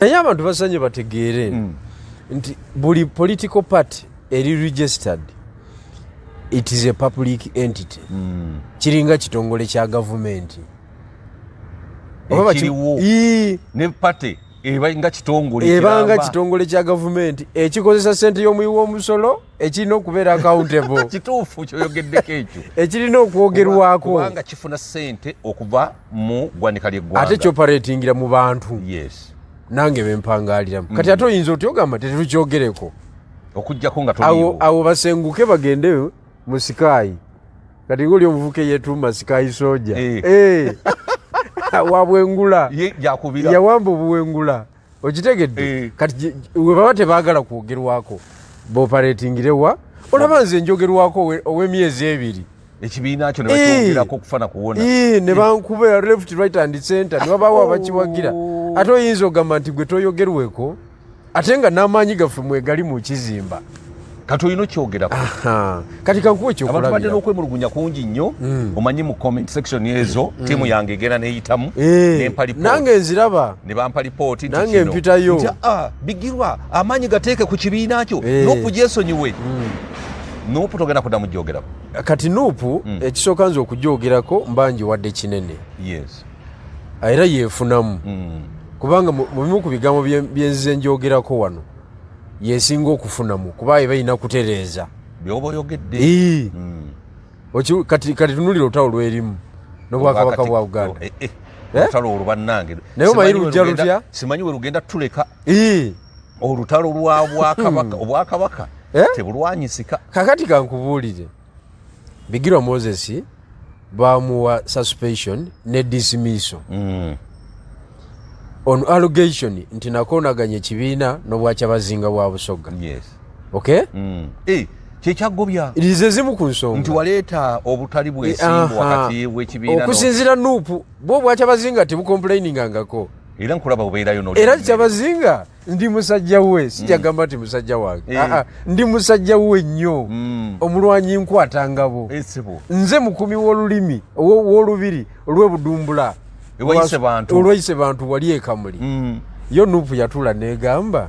naye abantu basanye bategeere nti buli political party eri registered it is a public entity kiringa kitongole kya gavumenti ekiriwo ne party ebanga kitongole kya gavumenti ekikozesa sente y'omuwi w'omusolo ekirina okubeera accountable kituufu kyoyogeddeko ekyo ekirina okwogerwako kubanga kifuna sente okuva mu ggwanika ly'eggwanga ate kyoparatingira mu bantu yes nange bempangaliramu kati ate oyinza otyogamba tetukyogereko okujjako nga toliiwo awo basenguke bagende mu sikayi kati ng'oli omuvuka eyetuuma sikayi soja wabwengula yawamba obuwengula okitegedde kati we baba tebaagala kwogerwako booparatingirewa olaba nze njogerwako ow'emyezi ebiri ekibiina kyo ne bakyogerako okufana kuwona ne bankuba left right and center ne babaawo abakiwagira ate oyinza ogamba nti gwe toyogerweko ate nga n'amaanyi gaffe mwegali mu kizimba kati olina okyogerako kati kankuwa ekyokulabira abantu badde n'okwemulugunya kungi nnyo omanyi mu comment section ezo tiimu yange egenda neeyitamu nange nziraba ne bampa lipooti nange mpitayo bigirwa amaanyi gateeke ku kibiina kyo Nuupu gyesonyiwe Nuupu togenda kuddamu gyogerako kati Nuupu ekisooka nze okugyogerako mbanji wadde kinene yes era yeefunamu kubanga mu bimu ku bigambo byenzize njogerako wano yesinga okufunamu kuba balina kutereeza byoba oyogedde kati tunulira olutalo lwerimu n'obwakabaka bwa Uganda olutalo olwo bannange naye omanyi lujja lutya simanyi we lugenda tuleka olutalo lwa obwakabaka tebulwanyisika kakati kankubuulire Bigirwa Moses bamuwa suspension ne dismissal on allegation nti nakonaganya ekibiina n'obwakyabazinga bwa Busoga okay kyekyagobya lize zimu ku nsonga nti waleeta obutali bwesimbu wakati w'ekibiina okusinziira Nuupu bo bwakyabazinga tebucomplainingangako era nkulaba obeerayo era kyabazinga ndi musajja we sijagamba nti musajja wange ndi musajja we nnyo omulwanyi nkwatangabo nze mukumi w'olulimi w'olubiri olw'ebudumbula olwayise bantu wali ekamuli yo Nuupu yatula negamba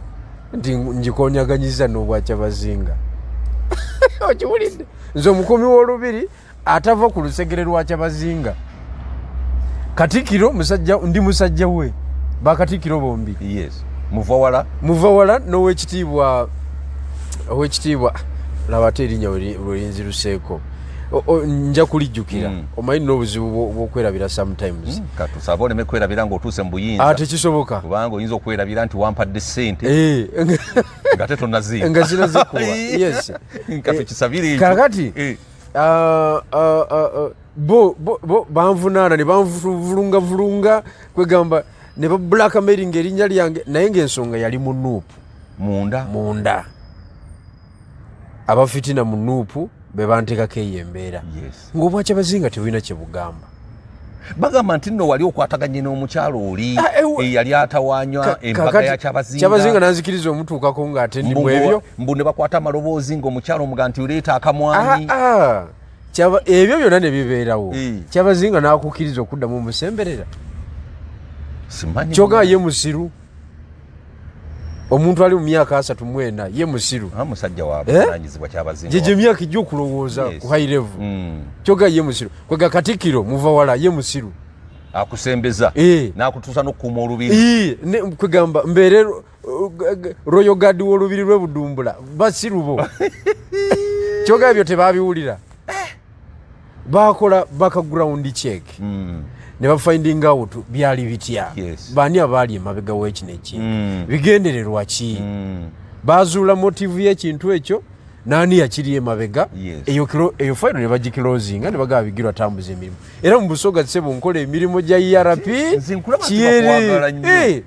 nti ngikonyaganyiza n'obwakyabazinga okiwulidde nze omukumi w'olubiri atava ku lusegere lwa Kyabazinga Katikkiro ndi musajja we bakatikkiro bombi muva wala n'owekitiibwa laba ate erinnya lwelinzi luseeko nja kulijjukira omanyi n'obuzibu bw'okwerabira sometimes katusaba oleme kwerabira ng'otuuse mu buyinza tekisoboka kubanga oyinza okwerabira nti wampadde ssente nga te tonnazinga nga zinazikuwa yes katukisabire ekyo kakati bo banvunaana ne banvulungavulunga kwegamba ne bablackmailing erinnya lyange naye ng'ensonga yali mu Nuupu munda abafitina mu Nuupu be banteekako eyo embeera ng'obwakyabazinga tebulina kye bugamba bagamba nti nno wali okwataganye n'omukyalo oli eyali atawanywa embaga ya Kyabazinga nanzikiriza omutuukako ng'ate ndi mu ebyo mbu ne bakwata amaloboozi ng'omukyalo omuga nti oleeta akamwanyi ebyo byonna ne bibeerawo Kyabazinga n'akukkiriza okuddamu omusemberera kyoga ye musiru omuntu ali mu myaka 34 ye musiru musajja wabuvunanyizibwa Kyabazinga gye myaka ijja okulowooza ku high level kyoga ye musiru kwega Katikkiro muva wala ye musiru akusembeza n'akutuusa n'okukuuma olubiri kwegamba mbeere Royal Guard w'olubiri lw'ebudumbula basiru bo kyoga ebyo tebabiwulira bakola background check ne bafinding out byali bitya bani abaali emabega w'ekino ekintu bigendererwa ki bazuula motive y'ekintu ekyo nani yakiri emabega eyo fayiro ne bagiklozinga ne bagaba Bigirwa tambuza emirimu era mu Busoga ssebo nkola emirimu gya ERP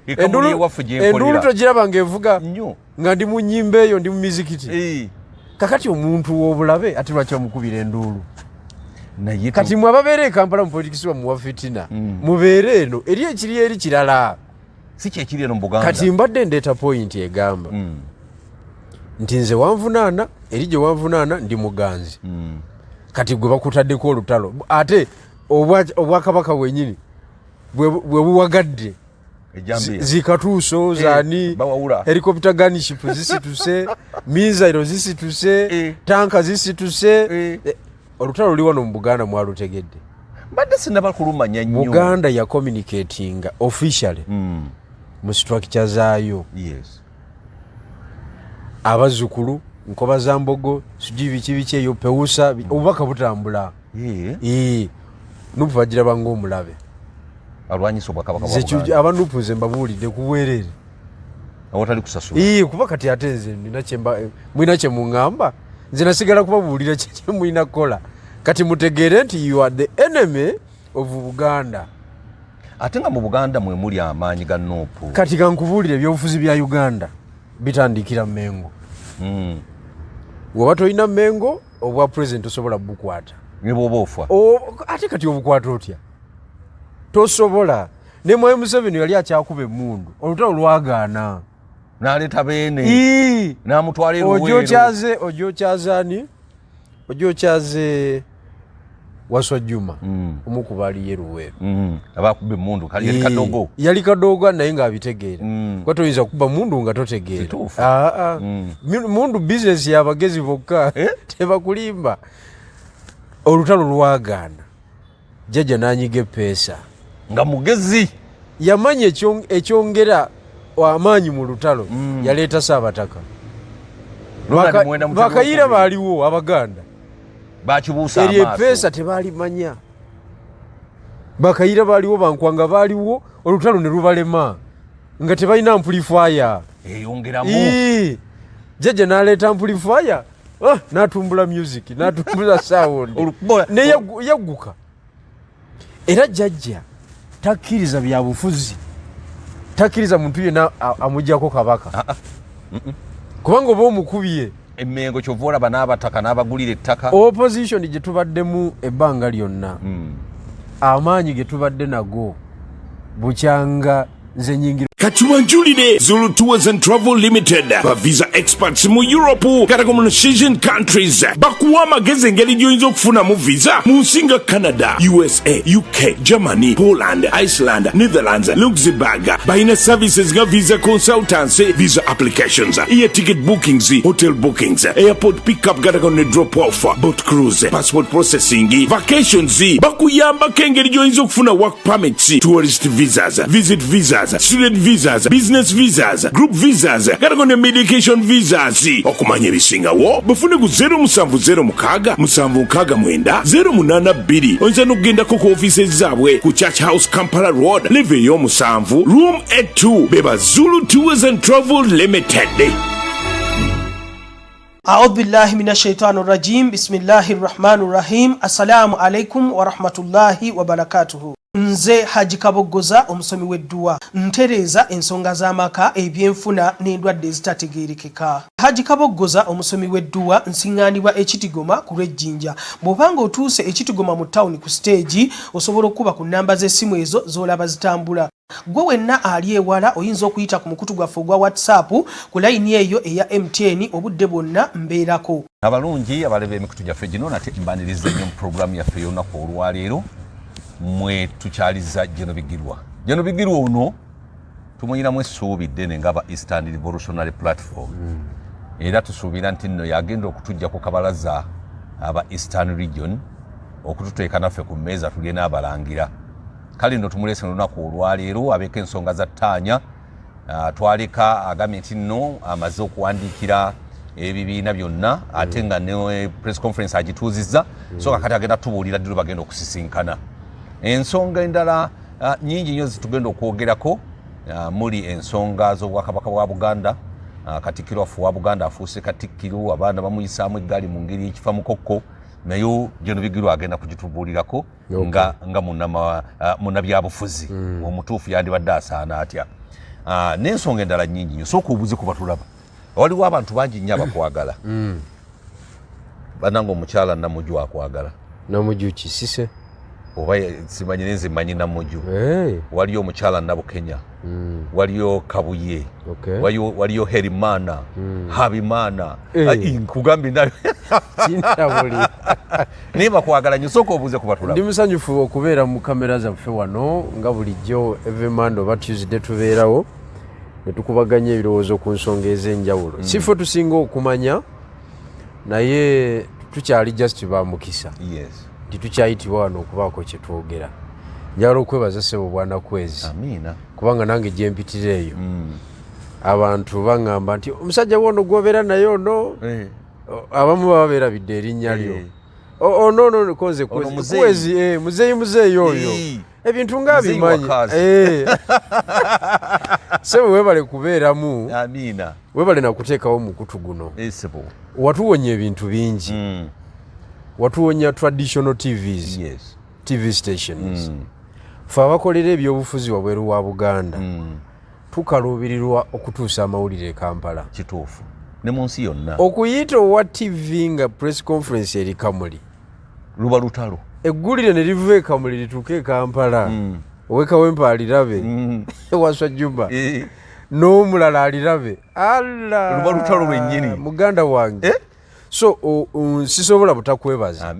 endulu togiraba ng'evuga nga ndi mu nnyimba eyo ndi mu mizikiti kakati omuntu w'obulabe ate lwaki bamukubira enduulu kati mwe ababeera e Kampala mu politikisi bamuwa fitina mubeere eno eri ekiri eri kirala si kyekiri eno mu Buganda kati mbadde ndeeta point egamba nti nze wanvunaana eri gye wanvunaana ndi muganzi kati gwe bakutaddeko olutalo ate obwakabaka bwenyini bwe buwagadde zikatuuso zani helicopter gunship zisituse missile zisituse tanka zisituse olutalo luli wano mu Buganda mwalutegedde mbadde sinaba kulumanya nnyo Buganda ya communicating officially mu structure zaayo abazzukulu Nkoba za Mbogo sijui biki eyo Peusa obubaka butambula nupu bagira bango omulabe alwanyisa obwakabaka bwa Buganda abanupuze mbabuulidde kuweerere awatali kusasula kuba kati ate nze mwina kye muŋŋamba nze nasigala kubabuulira kye mwina kukola kati mutegeere nti you are the enemy of Buganda ate nga mu Buganda mwe muli amaanyi ga Nuupu kati kankubuulire ebyobufuzi bya Uganda bitandikira Mengo woba tolina Mengo obwa president osobola bukwata ne bwoba ofa ate kati obukwata otya tosobola ne Mwai Museveni yali akyakuba emmundu olutalo lwagaana n'aleeta beene n'amutwala eruweero ojokyaze Waswa Juma omukuba aliye Luweero abakuba emmundu kali yali kadogo naye ng'abitegeera kwa toyinza kuba mundu nga totegeera mundu bizinesi y'abagezi bokka tebakulimba olutalo lwagaana jjajja n'anyiga epeesa nga mugezi yamanya ekyongera amaanyi mu lutalo yaleeta Saabataka bakayira baaliwo Abaganda bakibuusa amaaso epeesa tebalimanya bakayira baaliwo bankwanga baaliwo olutalo ne lubalema nga tebalina amplifier eyongeramu jjajja n'aleeta amplifier n'atumbula music n'atumbula sound ne yagguka era jjajja takkiriza bya bufuzi takkiriza muntu yenna amugyako kabaka kubanga oba omukubye Emmengo kyova olaba n'abataka n'abagulira ettaka opposition gye tubaddemu ebbanga lyonna amaanyi ge tubadde nago bukyanga nze nyingira kati wanjulire Zulu Tours and Travel Limited ba visa experts mu Europe kata mu Asian countries bakuwa amagezi engeri gy'oyinza okufunamu visa mu nsi nga Canada, USA, UK, Germany, Poland, Iceland, Netherlands, Luxembourg. Bayina services nga visa consultancy, visa applications, air ticket bookings, hotel bookings, airport pickup kata ne drop off, boat cruise, passport processing, vacations. Bakuyambako engeri gy'oyinza okufuna work permits, tourist visas, visit visas, student visas, business visas, group visas, kata ne medication visas. Okumanya ebisingawo bufune ku 0706 769 082 oyinza n'okugendako ku ofiisi zaabwe ku Church House Kampala Road leve ey'omusanvu room 82 beba Zulu Tours and Travel Limited. أعوذ بالله من الشيطان الرجيم بسم الله الرحمن الرحيم السلام عليكم ورحمة الله وبركاته. Nze Haji Kabogoza omusomi w'edduwa ntereeza ensonga z'amaka ebyenfuna n'endwadde ezitategeerekeka. Haji Kabogoza omusomi w'edduwa nsiŋŋaanibwa Ekitigoma ku Lwejjinja. Bw'obanga otuuse Ekitigoma mu ttawuni ku siteegi osobola okuba ku nnamba z'essimu ezo z'olaba zitambula. Gwe wenna ali ewala oyinza okuyita ku mukutu gwaffe ogwa WhatsApp ku layini eyo eya MTN obudde bwonna mbeerako. Abalungi abaleba emikutu gyaffe gino nate mbaniriza nnyo mu pulogulaamu yaffe y'olunaku olwaleero mwe tukyaliza Jeno Bigirwa ono tumuyinamu essuubi ddene ng'aba Eastern Revolutionary Platform era tusuubira nti nno yagenda okutujja ku kabalaza aba Eastern Region okututeeka naffe ku mmeeza tugenda abalangira. Kale nno tumulese olunaku olwaleero abeeko ensonga za ttaanya twaleka agambye nti nno amaze okuwandiikira ebibiina byonna ate nga ne press conference agituuzizza so kakati agenda tubuulira ddiro bagenda okusisinkana. Ensonga endala nyingi nnyo zitugenda okwogerako muli ensonga z'obwakabaka bwa Buganda. Katikkiro waffe wa Buganda afuuse katikkiro abaana bamuyisaamu eggaali mu ngeri y'ekifa mukokko nayo Jeno Bigirwa agenda kugitubuulirako nga munnabyabufuzi omutuufu yandibadde asaana atya. N'ensonga endala nnyingi nnyo sooka obuze ku batulaba waliwo abantu bangi nnyo abakwagala bannange omukyala Namujju akwagala. Namujju kisise oba simanyi nenze manyi Namuju waliyo omukyala Nabukenya waliyo Kabuye waliyo Herimana Habimana nkugambye nayo kintabuli niba kwagala nnyo sooka obuuze kubatula ndi musanyufu okubeera mu kamera zaffe wano nga bulijjo every Monday oba Tuesday tubeerawo ne tukubaganya ebirowoozo ku nsonga ez'enjawulo sifo tusinga okumanya naye tukyali just ba mukisa titukyayitibwa wano okubaako kye twogera njagala okwebaza ssebo Bwanakwezi kubanga nange gye mpitira eyo abantu baŋŋamba nti omusajja wono gwobeera naye ono abamu baba beerabidde erinnya lyo ono konze kwezi muzeeyi oyo ebintu nga bimanyi ssebo weebale kubeeramu weebale nakuteekawo mukutu guno watuwonya ebintu bingi watuwonya traditional TVs TV stations fe abakolera ebyobufuzi wabweru wa Buganda tukaluubirirwa okutuusa amawulire e Kampala kituufu ne mu nsi yonna okuyita owa TV nga press conference eri Kamuli luba lutalo eggulire ne liva e Kamuli lituuke e Kampala owekawempa alirabe waswa Juba n'omulala alirabe luba lutalo lwennyini muganda wange so sisobola butakwebaza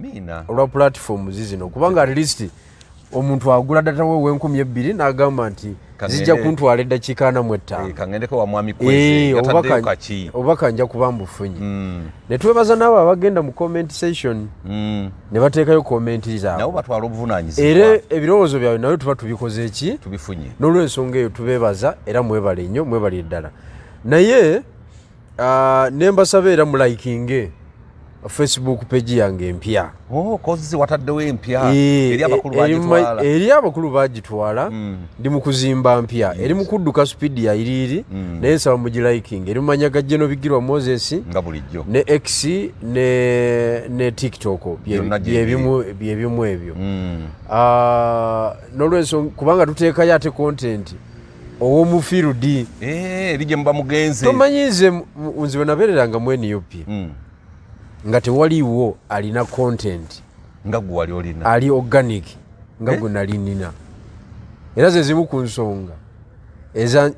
olwa platform zizino kubanga at least omuntu agula data we 2,000 n'agamba nti zijja kuntwala eddakiika 45 kangendeko wa mwami Kwezi yataddeyo kaki oba kanja kuba mbufunyi ne twebaza n'abo abagenda mu comment section ne bateekayo komenti zaabwe nabo batwala obuvunaanyizibwa era ebirowoozo byabwe nayo tuba tubikoze ki tubifunye n'olw'ensonga eyo tubeebaza era mwebale nnyo mwebale ddala naye ne mbasaba era mulayikinge Facebook page yange empya kozi wataddewo empya eri abakulu bagitwala ndi mu kuzimba mpya eri mu kudduka speed ya iriri naye nsaba mugiliking eri mumanyaga General Bigirwa Moses nga bulijjo ne X ne TikTok byebimu ebyo n'olwensonga kubanga tuteekayo ate content ow'omufiirudi erije muba mugenze tomanyize nze bwe nabeereranga mu NUP nga tewaliwo alina content nga gwe wali olina ali organic nga gwe nali nina era ze zimu ku nsonga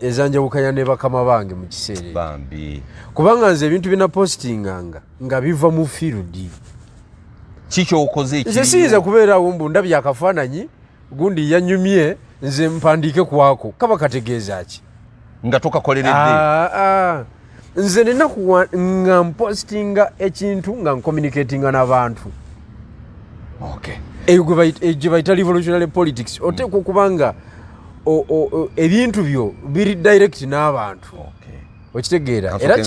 ezanjawukanya ne bakama bange mu kiseera bambi kubanga nze ebintu bina postinganga nga biva mu field kikyo okoze ekiri nze siyinza kubeerawo mbu ndabye akafaananyi gundi yanyumye nze mpandiike kwako kaba kategeeza ki nga tokakoleredde nze nina nga mpostinga ekintu nga ncommunicatinga n'abantu eyo gye bayita revolutionary politics oteekwa okubanga ebintu byo biri direct n'abantu okitegeera era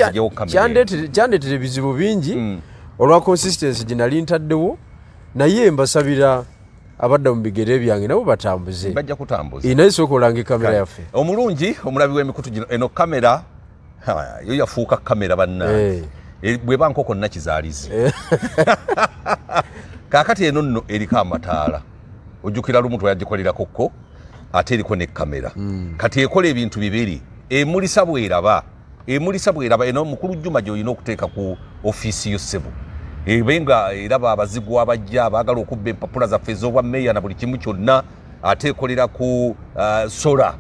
kyandeetera ebizibu bingi olwa consistency gye nali ntaddewo naye mbasabira abadda mu bigere byange nabo batambuze bajja kutambuza naye sooka olanga kamera yaffe omulungi omulabi w'emikutu gino eno kamera yo yafuuka kamera bannange bweba nkoko nakizaalize kaakati eno nno eriko amataala ojjukira lumu tweyagikolerakokko ate eriko ne kamera kati ekola ebintu bibiri emulisa bweraba eno mukulu Juma gy'olina okuteeka ku ofiisi yo ssebo ebenga eraba abazigwa abajja abaagala okubba empapula zaffe ez'obwa meeya na buli kimu kyonna ate ekolera ku sola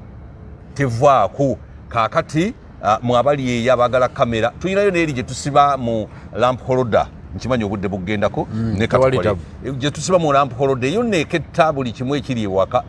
tevaaku kaakati mwabali eyo abagala kamera tulinayo n'eri gye tusiba mu lamp holder nkimanyi obudde bugendako gye tusiba mu lamp holder eyo neeketta buli kimu ekiri ewaka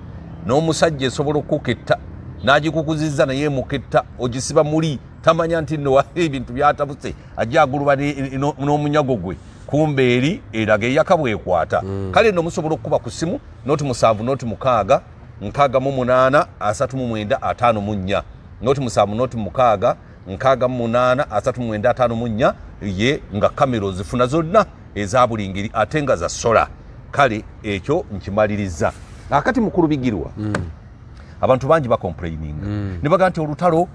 n'omusajja esobola okuketta n'agikukuzizza naye emuketta ogisiba muli tamanya nti nno ebintu byatabuse ajja aguluba n'omunyago gwe kumbe eri eraga eyaka bwekwata kale nno musobola okukuba ku simu noti 7 noti 6 6 8 39 54 noti 7 noti 6 6 8 39 54 ye nga kamera ozifuna zonna eza buli ngeri ate nga za sola kale ekyo nkimaliriza akati mukulu Bigirwa abantu bangi bakomplaininga ne baga nti olutalo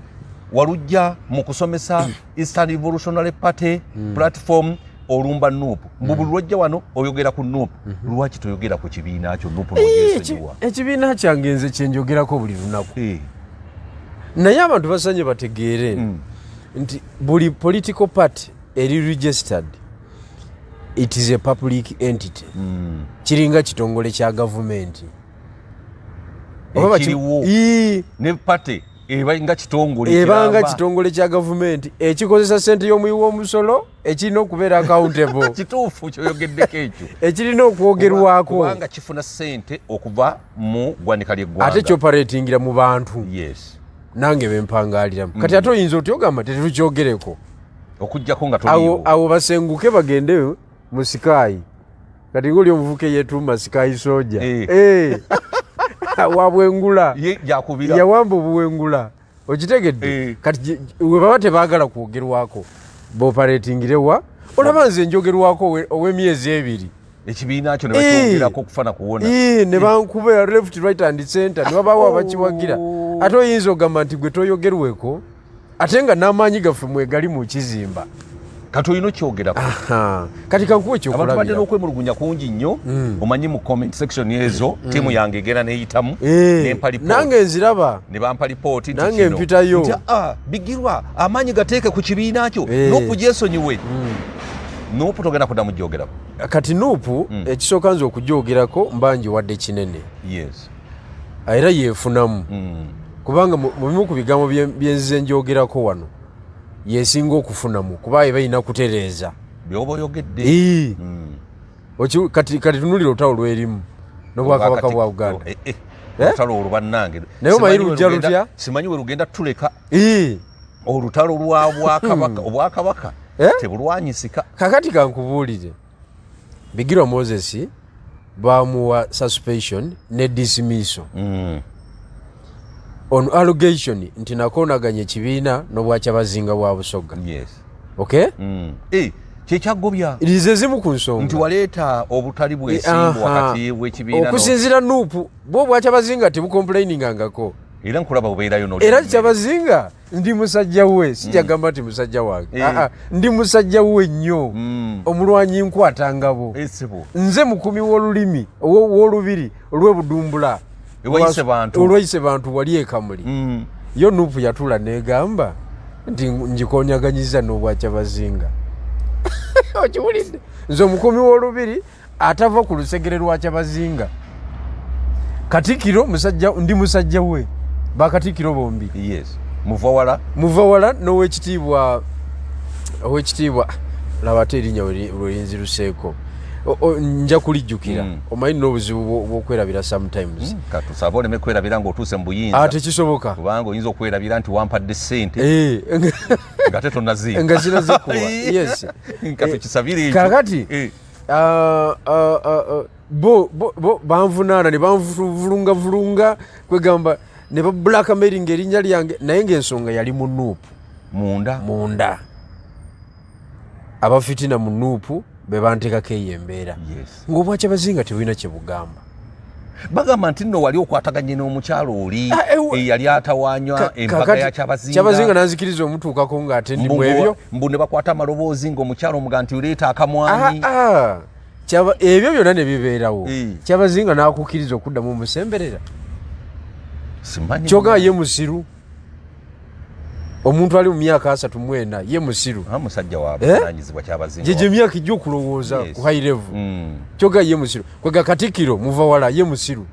walujja mu kusomesa Eastern Revolutionary Party platform olumba nupu mbubulu lwajja wano oyogera ku nupu lwaki toyogera ku kibiina kyo nupu n'ogesonyiwa ekibiina kyange nze kyenjogerako buli lunaku naye abantu basanye bategeere nti buli political party eri registered it is a public entity kiringa kitongole kya gavumenti ekiriwo ne party ebanga kitongole kya gavumenti ekikozesa sente y'omuwi w'omusolo ekirina okubeera accountable kituufu kyoyogeddeko ekyo ekirina okwogerwako kubanga kifuna sente okuva mu ggwanika ly'eggwanga ate kyoparatingira mu bantu nange bempangaaliramu kati ate oyinza otyogamba tetukyogereko okujjako nga toliiwo awo basenguke bagende mu sikayi kati ng'oli omuvuka eyeetuuma sikayi soja wabwengula yawamba obuwengula okitegedde kati we baba tebaagala kwogerwako booparatingirewa olaba nze njogerwako ow'emyezi 2 ekibiina kyo ne bakyogerako okufana kuwona ne bankuba left right and center ne babaawo abakiwagira ate oyinza ogamba nti gwe toyogerweko ate nga n'amaanyi gaffe mwegali mu kizimba kati olina okyogerako kati kankuwa ekyokulabira abantu badde n'okwemulugunya kungi nnyo omanyi mu comment section ezo tiimu yange egenda neyitamu nange nziraba ne bampa lipooti nange mpitayo Bigirwa amaanyi gateeke ku kibiina kyo Nuupu gyesonyiwe Nuupu togenda kuddamu gyogerako kati Nuupu ekisooka nze okugyogerako mbanji wadde kinene era yeefunamu kubanga mu bimu ku bigambo byenzize njogerako wano yesinga okufunamu kuba balina kutereeza byoba oyogedde kati tunulira olutalo lwerimu n'obwakabaka bwa Uganda olutalo olwo bannange naye omanyi lujja lutya simanyi we lugenda tuleka olutalo lwa obwakabaka tebulwanyisika kakati kankubuulire Bigirwa Moses bamuwa suspension ne dismissal on allegation nti nakonaganya ekibiina n'obwakyabazinga bwa Busoga kyekyagobya lize zimu ku nsonga nti waleeta obutali bwesimbu wakati w'ekibiina okusinziira Nuupu bo bwakyabazinga tebucomplainingangako era nkulaba obeerayo era kyabazinga ndi musajja we sijagamba nti musajja wange ndi musajja we nnyo omulwanyi nkwatangabo nze mukumi w'olulimi w'olubiri olw'ebudumbula olwayise bantu wali ekamuli yo Nuupu yatula negamba nti njikonyaganyiza n'obwakyabazinga okiwulidde nze omukumi w'olubiri atava ku lusegere lwa Kyabazinga Katikkiro ndi musajja we bakatikkiro bombi muva wala n'owekitiibwa laba ate erinnya lwerinziruseeko nja kulijjukira omanyi n'obuzibu bw'okwerabira sometimes katusaba oleme kwerabira ng'otuuse mu buyinza tekisoboka kubanga oyinza okwerabira nti wampadde ssente nga te tonnazinga nga ziraze kuwa yes nga tukisabire ekyo kakati bo banvunaana ne banvulungavulunga kwegamba ne bablackmailing erinnya lyange naye ng'ensonga yali mu Nuupu munda abafitina mu Nuupu be banteekako eyo embeera ng'obwakyabazinga tebulina kye bugamba bagamba nti nno wali okwataganye n'omukyalo oli eyali atawanywa embaga ya Kyabazinga nanzikiriza omutuukako ng'ate ndi mu ebyo mbu ne bakwata amaloboozi ng'omukyalo omuga nti oleeta akamwanyi ebyo byonna ne bibeerawo Kyabazinga n'akukkiriza okuddamu omusemberera kyogaa ye musiru omuntu ali mu myaka 34 ye musiru musajja wabuvunanyizibwa Kyabazinga gye myaka ijja okulowooza ku high level kyogaa ye musiru kwega Katikkiro muva wala ye musiru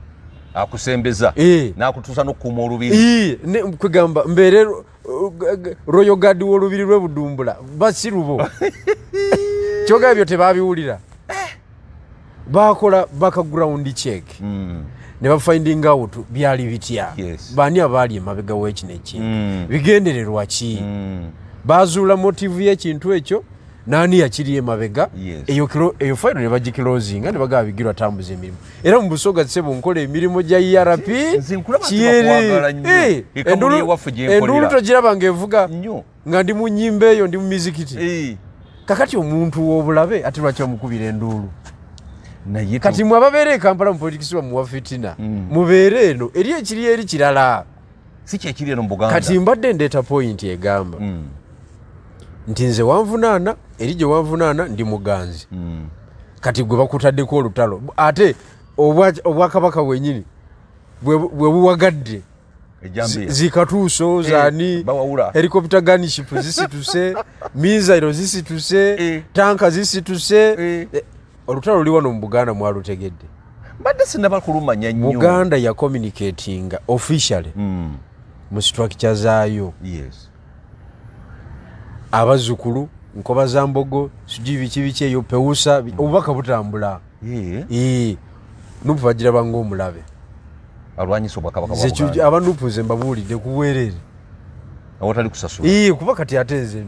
akusembeza n'akutuusa n'okukuuma olubiri kwegamba mbeere Royal Guard w'olubiri lw'ebudumbula basiru bo kyogaa ebyo tebabiwulira bakola background check ne bafinding out byali bitya bani abaali emabega w'ekino ekintu bigendererwa ki bazuula motive y'ekintu ekyo nani yakiri emabega eyo fayiro ne bagiklozinga ne bagaba Bigirwa tambuza emirimu era mu Busoga ssebo nkola emirimu gya ERP endulu togiraba ng'evuga nga ndi mu nnyimba eyo ndi mu mizikiti kakati omuntu w'obulabe ate lwaki bamukubira enduulu kati mwe ababeera e Kampala mu politikisi bamuwa fitina mubeere eno eri ekiri eri kirala si kyekiri eno mu Buganda kati mbadde ndeeta point egamba nti nze wanvunaana eri gye wanvunaana ndi muganzi kati gwe bakutaddeko olutalo ate obwakabaka bwenyini bwe buwagadde zikatuuso zani helicopter gunship zisituse missile zisituse tanka zisituse olutalo luli wano mu Buganda mwalutegedde mbadde sinaba kulumanya nnyo Buganda ya communicating officially mu structure zaayo abazzukulu Nkoba za Mbogo sijui biki eyo Peusa obubaka butambula nupu bagira bango omulabe alwanyisa obwakabaka bwa Buganda abanupuze mbabuulidde kuweerere awatali kusasula kuba kati ate nze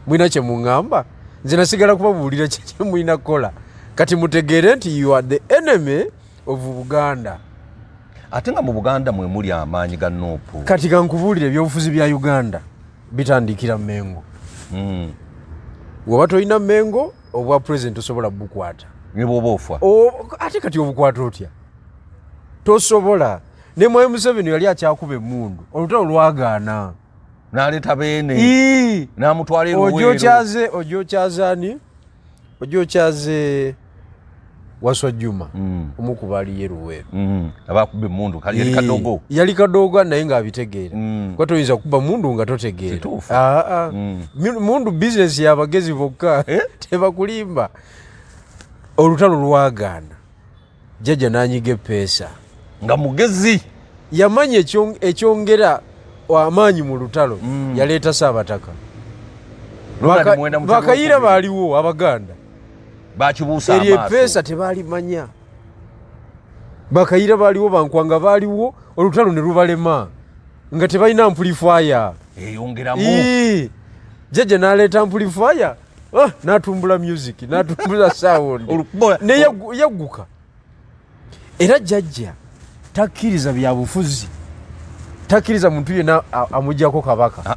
mwina kye muŋŋamba nze nasigala kubabuulira kye mwina kukola kati mutegeere nti you are the enemy of Buganda ate nga mu Buganda mwe muli amaanyi ga Nuupu kati kankubuulire ebyobufuzi bya Uganda bitandikira Mengo woba tolina Mengo obwa president osobola bukwata ne bwoba ofa ate kati obukwata otya tosobola ne Mwai Museveni yali akyakuba emmundu olutalo lwagaana n'aleeta beene n'amutwala eruweero ojokyaze Waswa Juma omukuba aliyo eruweero abakuba emmundu kali yali kadogo naye ng'abitegeera kuba toyinza kuba mundu nga totegeera mundu bizinesi y'abagezi bokka tebakulimba olutalo lwagaana jjajja n'anyiga epeesa nga mugezi yamanya ekyongera amaanyi mu lutalo yaleeta Saabataka bakayira baaliwo Abaganda bakibuusa amaaso epeesa tebaalimanya bakayira baaliwo bankwanga baaliwo olutalo ne lubalema nga tebalina amplifier eyongeramu jjajja n'aleeta amplifier n'atumbula music n'atumbula sound ne yagguka era jjajja takkiriza bya bufuzi takkiriza muntu yenna amugyako kabaka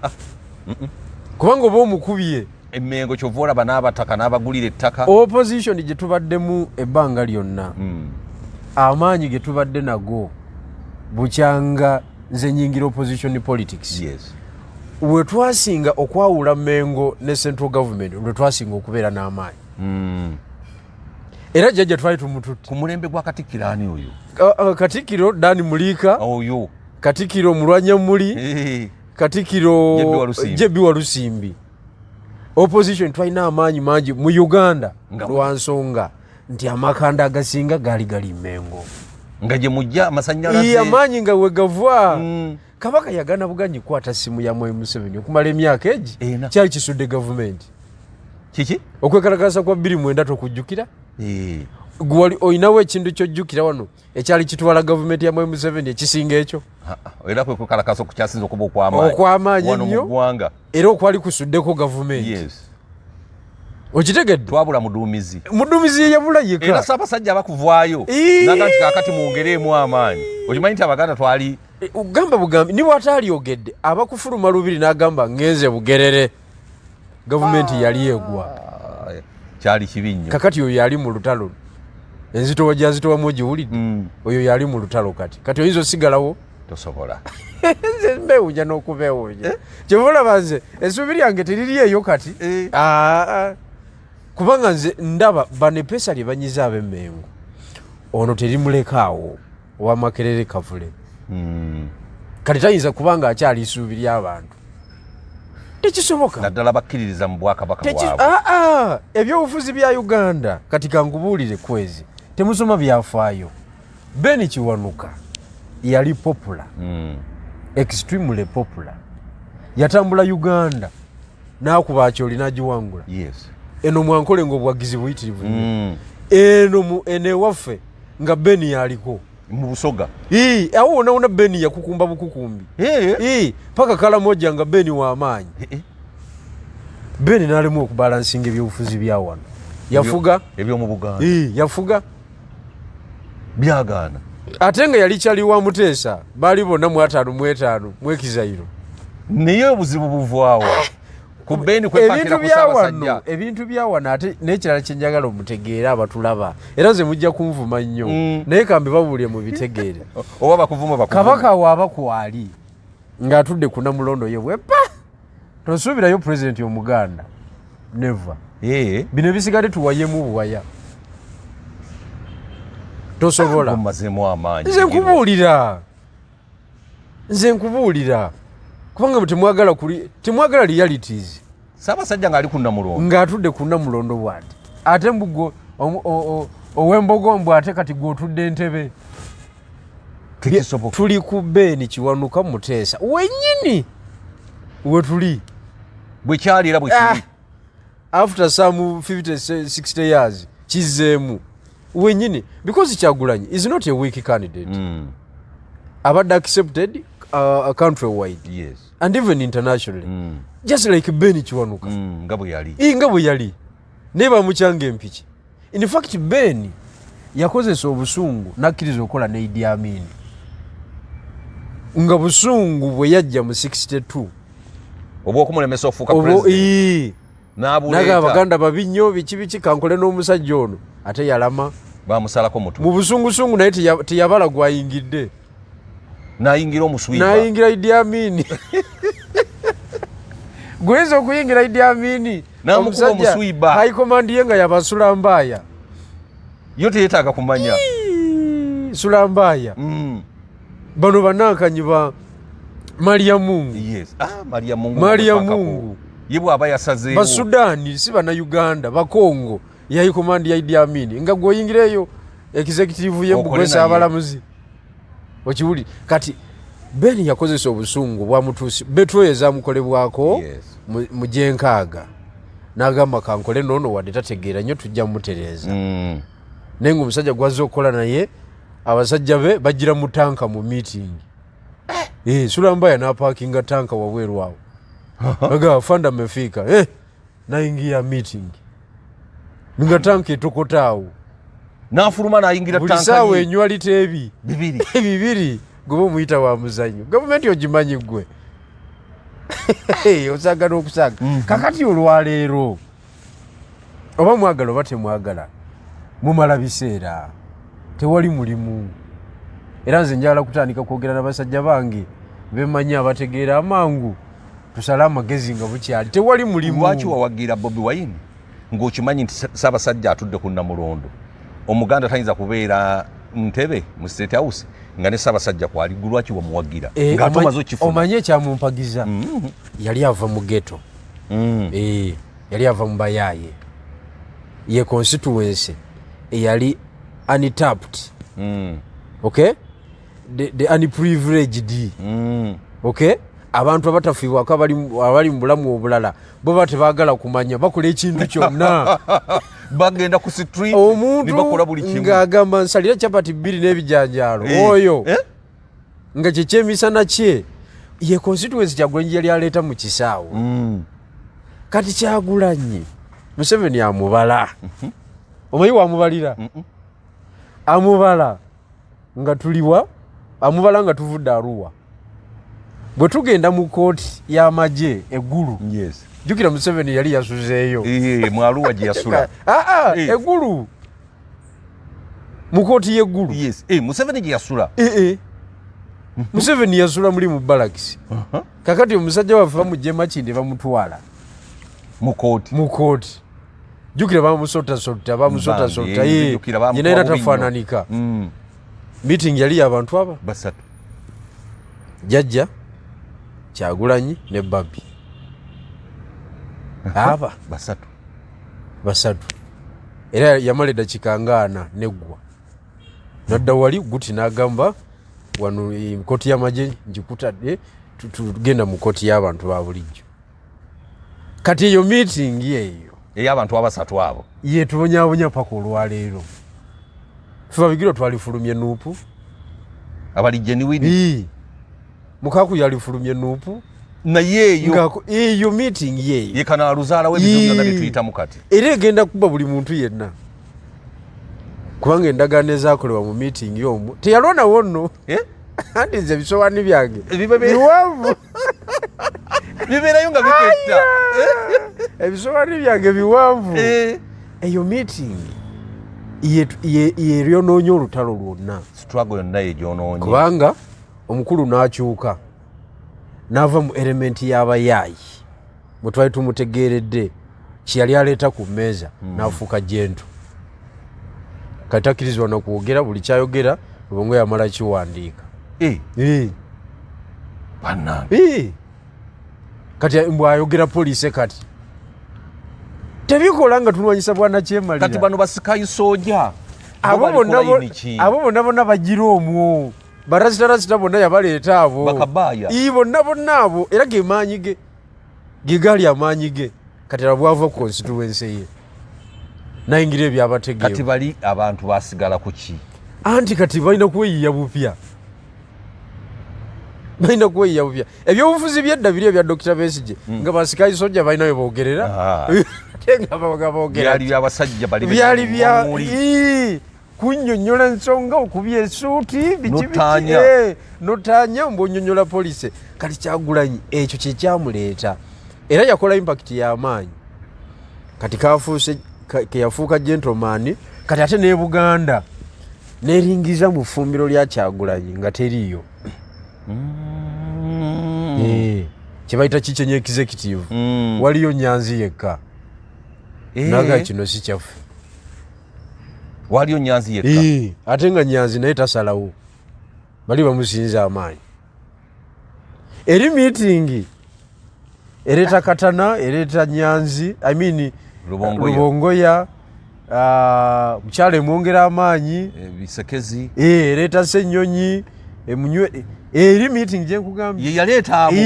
kubanga oba omukubye Emmengo kyova olaba n'abataka n'abagulira ettaka opposition gye tubaddemu ebbanga lyonna amaanyi ge tubadde nago bukyanga nze nyingira opposition politics we twasinga okwawula Mengo ne central government lwe twasinga okubeera n'amaanyi era jjajja twali tumututte ku mulembe gwa Katikkiro ani oyo Katikkiro Dani Muliika oyo Katikkiro Mulwanyamuli Katikkiro Jebbi Walusimbi opposition twalina amaanyi mangi mu Uganda lwa nsonga nti amakanda agasinga gali Mengo nga gye mujja amasannyalaze amaanyi nga we gava kabaka yagana buganyi kwata simu ya Mwai Museveni okumala emyaka egi kyali kisudde gavumenti kiki okwekalakasa kwa 2009 tokujjukira gwali oyinawo ekintu kyojjukira wano ekyali kitwala gavumenti ya Mwai Museveni ekisinga ekyo era kwekalakasa okukyasinza okuba okwamaanyi ennyo era okwali kusuddeko gavumenti okitegedde twabula muduumizi yabula yeka era Ssaabasajja abakuvaayo naga nti kaakati mwongereemu amaanyi okimanyi nti Abaganda twali ogamba bugambi niba atalyogedde abakufuluma lubiri n'agamba ngenze Bugerere gavumenti yali egwa kyali kibi nnyo kakati oyo yali mu lutalo enzitowa gyazitowamu ogiwulidde oyo yali mu lutalo kati oyinza osigalawo tosobola nze mbeewunya n'okubeewunya kyebulaba nze ensuubi lyange teriri eyo kati kubanga nze ndaba banepesa lye banyiza ab'Emmengo ono terimulekaawo owa Makerere Kavule kati tayinza kubanga akyali isuubi ly'abantu tekisoboka naddala bakkiririza mu bwakabaka bwabwe ebyobufuzi bya Uganda kati kankubuulire kwezi temusoma byafaayo Ben Kiwanuka yali popular extremely popular yatambula Uganda n'akuba akyoli n'agiwangula eno mwankole ng'obwagizi buyitirivu eno enewaffe nga Ben yaliko mu Busoga awo wona Ben yakukumba bukukumbi paka Kalamoja nga Ben w'amaanyi Ben n'alemu okubalansinga ebyobufuzi bya wano yafuga eby'omu Buganda yafuga byagaana ate nga yali kyali wa Muteesa baali bonna mu 5 Mwekizayiro naye obuzibu buvaawo ku Ben kwepakira ku Ssaabasajja ebintu bya wano ate n'ekirala kye njagala omutegeera abatulaba era nze mujja kunvuma nnyo naye kambe babuulye mu bitegeere oba bakuvuma kabaka waaba kwali ng'atudde ku Namulondo ye bwepa tosuubirayo pulezidenti Omuganda never bino ebisigadde tuwayemu buwaya tosobola mazemu amaanyi nze nkubuulira nze nkubuulira kubanga temwagala realities. Ssaabasajja ng'ali ku Namulondo ng'atudde ku Namulondo bw'ati ate mbugo ow'embogo mbw ate kati gw'otudde Entebbe. Tuli ku Beeni Kiwanuka Muteesa wennyini we tuli bwe kyali era bwe kiri after some 50-60 years kizeemu wennyini because Kyagulanyi is not a weak candidate. Abadde accepted country wide, yes, and even internationally, just like Beeni Kiwanuka nga bwe yali ne bamukyanga empiki. In fact Beeni yakozesa obusungu nakkiriza okukola ne Idi Amin nga busungu bwe yajja mu 62 oba okumulemesa okufuuka president naga Abaganda babi nnyo biki kankole n'omusajja ono ate yalama bamusalako mutu mu busungusungu naye teyabala gwayingidde nayingira omuswiba nayingira Idi Amin gweza okuyingira Idi Amin namukuba omuswiba high command ye nga yabasula Mbaaya yo teyetaaga kumanya sula Mbaaya bano banankanyi ba Maria Mungu. Yes. Maria Mungu yebwa aba yasazeewo ba Sudani si bana Uganda ba Congo yayi command ya Idi Amin nga goyingireyo executive yembugwesa abalamuzi okiwuli kati Beeni yakozesa obusungu bwa mutusi Betro ezamukolebwako mu Jenkaaga n'agamba kankole nono wadde tategeera nnyo tujja mutereeza nenga omusajja gwaza okukola naye abasajja be bagira mu tanka mu meeting Sula Mbaaya n'apakinga tanka wabweru awo aga fanda mefika naingia meeting nga tanka etokota awo n'afuluma n'ayingira tanka bulisaawa enywa liteebi bibiri gwe omuyita wa muzanyo gavumenti ogimanyi gwe osagala okusaga kakati olwaleero oba mwagala oba temwagala mumala biseera tewali mulimu era nze njagala kutandika kwogera n'abasajja bange bemanyi abategeera amangu tusale amagezi nga bukyali tewali mulimu. Lwaki wawagira Bobi Wine ng'okimanyi nti Ssaabasajja atudde ku Namulondo omuganda tayinza kubeera Ntebe mu State House nga ne Ssaabasajja kwali lwaki wamuwagira ng'atomaze okifuna omanyi ekyamumpagiza yali ava mu ghetto yali ava mu Bayaaye ye constituency eyali untapped okay the unprivileged okay abantu abatafiibwako abali mu bulamu obulala bo batebaagala kumanya bakola ekintu kyonna bagenda ku street ne bakola buli kimu ng'agamba nsalira capati 2 n'ebijanjaalo oyo nga kyekyemisana kye ye constituency Kyagulanyi yali aleeta mu kisaawo kati Kyagulanyi Museveni amubala omanyi wamubalira amubala nga tuliwa amubala nga tuvudde Arua bwe tugenda mu kooti y'amagye eggulu jjukira Museveni yali yasuzeeyo mu Arua gye yasula eggulu mu kooti y'eggulu Museveni gye yasula Museveni yasula muli mu balakisi kakati omusajja waffe bamugye Makindye bamutwala mu kooti jjukira bamusota yena era tafaananika meeting yali y'abantu aba basatu Jjajja Kyagulanyi ne Babi aba basatu era yamala eddakiika nga 4 neggwa nadda wali guti n'agamba wano kooti y'amagye njikutadde tugenda mu kooti y'abantu ba bulijjo kati eyo meeting eyo ey'abantu abasatu abo ye tubonyaabonya paka olwaleero tuba bigiro twalifulumye Nuupu abali genuine mukaku yalifulumye Nuupu naye eyo meeting yeyo yekana aluzaala w'ebizo byonna bye tuyitamu kati era egenda kuba buli muntu yenna kubanga endagaano ezaakolebwa mu meeting y'omwo teyalwonawo nno anti nze ebisowaani byange biwanvu bibeerayo nga biketta ebisowaani byange biwanvu eyo meeting yeryonoonye olutalo lwonna struggle yonna yegyonoonye kubanga omukulu n'akyuka n'ava mu elementi y'abayaayi mwe twali tumutegeeredde kyeyali aleeta ku mmeeza n'afuuka jjentu kati takkirizibwa na kwogera buli kyayogera Lubongo yamala kiwandiika kati mbwayogera poliisi kati tebikola nga tulwanyisa bwana kyemalira kati bano basikayi soja abo bonna bonna bagira omwo barasitarasita bonna yabaleeta abo bakabaya bonna abo era ge maanyi ge gali amaanyi ge kati bwava ku constituency ye nayingira ebyabategeewo kati bali abantu basigala ku ki anti kati balina kweyiya bupya ebyobufuzi byedda biri ebya Dr. Besigye nga basikayi soja balina bwe boogerera byali bya kunnyonnyola ensonga okubya esuuti notanya mbonyonnyola poliisi kati Kyagulanyi ekyo kyekyamuleeta era yakola impact y'amaanyi kati keyafuuka gentleman kati ate ne Buganda neringiza mu ffumbiro lya Kyagulanyi nga teriyo kyebayita kikyenya executive waliyo Nyanzi yekka naga kino si kyaffe waliyo Nyanzi yekka ate nga Nyanzi naye tasalawo bali bamusinza amaanyi eri meeting ereeta Katana ereeta Nyanzi Lubongoya mukyala emwongera amaanyi bisekezi ereeta Ssenyonyi emunywe eri meeting gyenkugambye yaleeta abo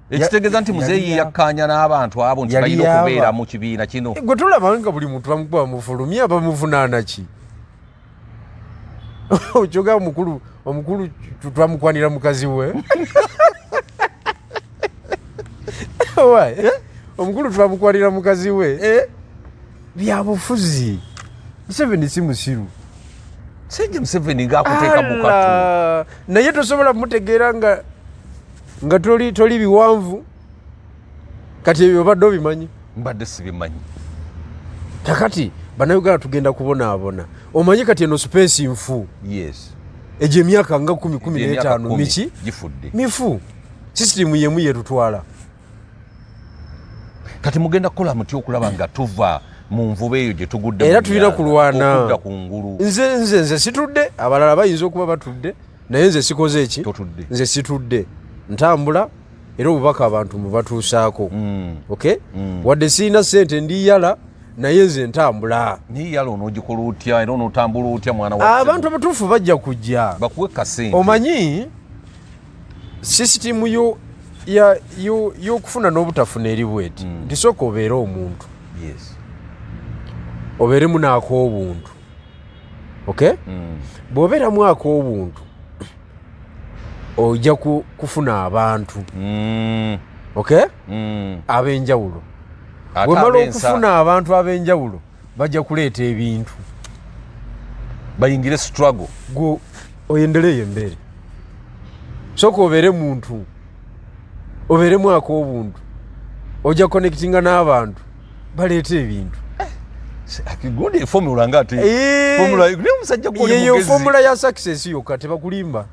ekitegeeza nti muzeeyi yakkaanya n'abantu abo nti balina okubeera mu kibiina kino gwe tulaba nga buli muntu bamukuba mufulumya bamuvunaana ki okyoga omukulu twamukwanira mukazi we omukulu twamukwanira mukazi we byabufuzi Museveni si musiru Sejje Museveni ng'akuteeka bukatu naye tosobola mutegeera nga toli biwanvu kati ebyo obadde obimanyi mbadde sibimanyi kakati bannayuganda tugenda kubonaabona omanyi kati eno space nfu yes egyo emyaka nga 10-15 miki gifudde mifu system yemu yetutwala kati mugenda kukola muti okulaba nga tuva mu nvuba eyo gye tugudde era tulina kulwana okudda ku ngulu nze situdde abalala bayinza okuba batudde naye nze sikoze eki nze situdde ntambula era obubaka abantu mubatuusaako okay wadde siina ssente ndiyala naye nze ntambula niyala onoogikola otya era onootambula otya mwana wa abantu abatuufu bajja kujja bakuwe kasente omanyi sisitimu y'okufuna n'obutafuna eri bweti nti sooka obeere omuntu obeeremu n'akoobuntu okay bw'obeeramu akoobuntu ojja kufuna abantu okay ab'enjawulo bwemala okufuna abantu ab'enjawulo bajja kuleeta ebintu bayingire struggle gwe oyendereyo embeere sooka obeere muntu obeeremu akoobuntu ojja connectinga n'abantu baleeta ebintu gundi formula ngati formula ne musajja ko yeyo formula ya success yokka tebakulimba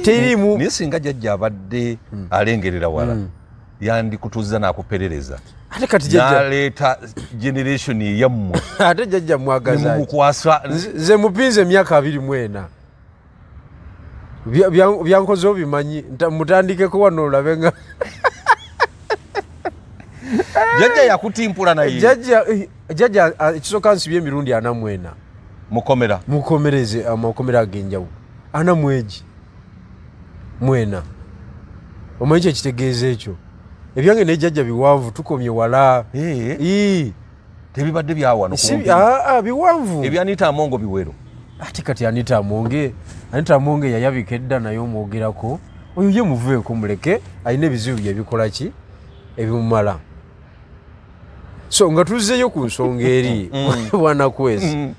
terimu nisinga jajja abadde alengerera wala yandi kutuza na kuperereza ate kati jajja naleta generation yammwe ate jajja mwagaza mukwasa nze mupinze emyaka 24 byankoze obimanyi mutandikeko wano olabenga jajja yakutimpula naye jajja ekisooka nsibye emirundi 44 mukomereze amakomera ag'enjawulo 40 mwena omanyi kyekitegeeza ekyo ebyange naye jajja biwanvu tukomye wala tebibadde byawano biwanvu ebyanita amongo biwero ate kati Anita Amonge yayabika edda naye omwogerako oyo ye muveeko muleke alina ebizibu byebikola ki ebimumala so nga tuzzeeyo ku nsonga eri bwanakwezi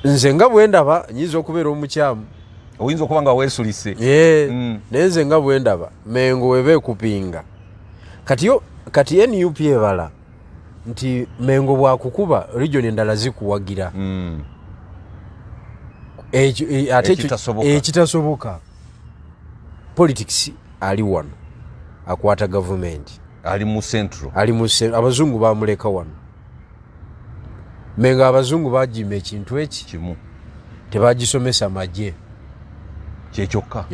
nze nga bwendaba nyinza okubeera omukyamu oyinza okuba nga weesulise naye nze nga bwendaba Mengo weba ekupinga kati NUP ebala nti Mengo bwakukuba region endala zikuwagira ekitasoboka politics ali wano akwata gavumenti ali mu central abazungu bamuleka wano Mengo abazungu bagima ekintu eki kimu tebagisomesa magye kyekyoka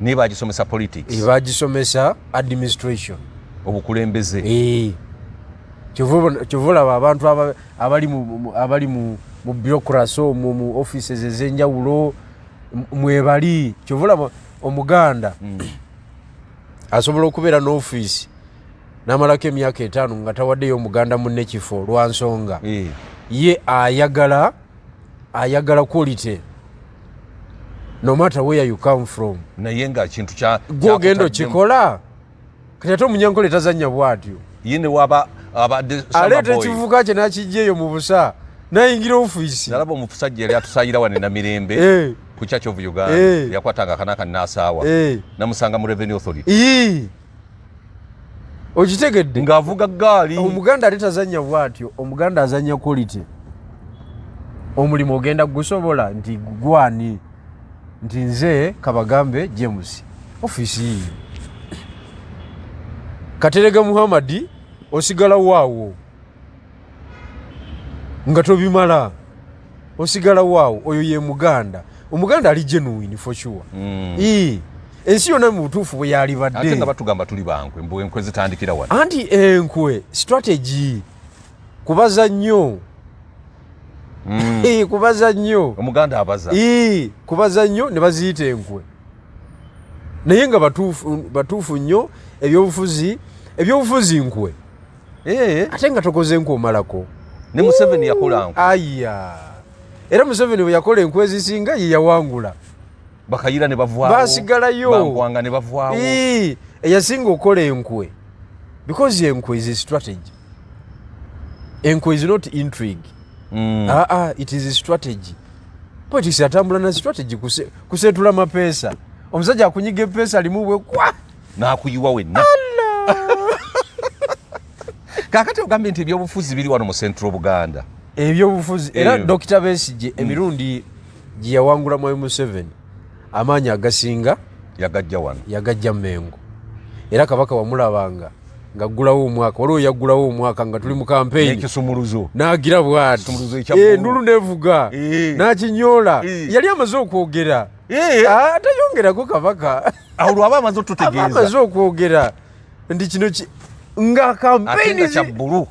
ne bagisomesa politics bagisomesa administration obukulembeze kyovulaba abantu abali mu bureaucracy mu offices ez'enjawulo mwebali kyovulaba omuganda asobola okubeera n'ofiisi n'amalako emyaka 5 nga tawaddeyo omuganda munne kifo lwa nsonga ye ayagala quality no matter where you come from. Naye nga kintu kya gwogenda kikola kati ate omunyankole tazannya bwatyo yine waba aleeta ekivuka kye nakijjeeyo mu busa nayingira ofiisi nalaba omusajja yali atusayira wane na mirembe ku Church of Uganda yakwatanga akanaka nasaawa namusanga mu Revenue Authority okitegedde ng'avuga gaali omuganda ate tazannya bwatyo omuganda azannya quality omulimu ogenda gusobola nti gwani nti nze Kabagambe James ofiisi Katerega Muhammadi osigala waawo nga tobimala osigala waawo oyo ye muganda omuganda ali genuine for sure ensi yonna mu butuufu bwe yali badde ate nga batugamba tuli bankwe mbu enkwe zitandikira wano anti enkwe strategy kubaza nnyo kubaza nnyo omuganda abaza kubaza nnyo ne baziyita enkwe naye nga batuufu nnyo ebyobufuzi nkwe ate nga tokoze enkwe omalako ne Museveni yakola nkwe aya era Museveni bwe yakola enkwe ezisinga ye yawangula bakayira ne bavaawo basigalayo bangwanga ne bavaawo eyasinga okukola enkwe because enkwe is a strategy enkwe is not intrigue it is a strategy politics atambula na strategy kusetula mapeesa omusajja akunyiga epeesa limu bwe kwa nakuyiwa wenna kakati ogambe nti ebyobufuzi biri wano mu Central Buganda ebyobufuzi era Dr. Besigye emirundi gye yawangula mu M7 amaanyi agasinga yagajja Mengo era kabaka wamulabanga ngagulawo omwaka waliwo yaggulawo omwaka nga tuli mu campaign ekisumuluzo n'agira bwati ndulu nevuga n'akinyola yali amaze okwogera atayongerako kabaka awo lwaba amaze otutegeeza amaze okwogera ndi kino nga campaign kyabulu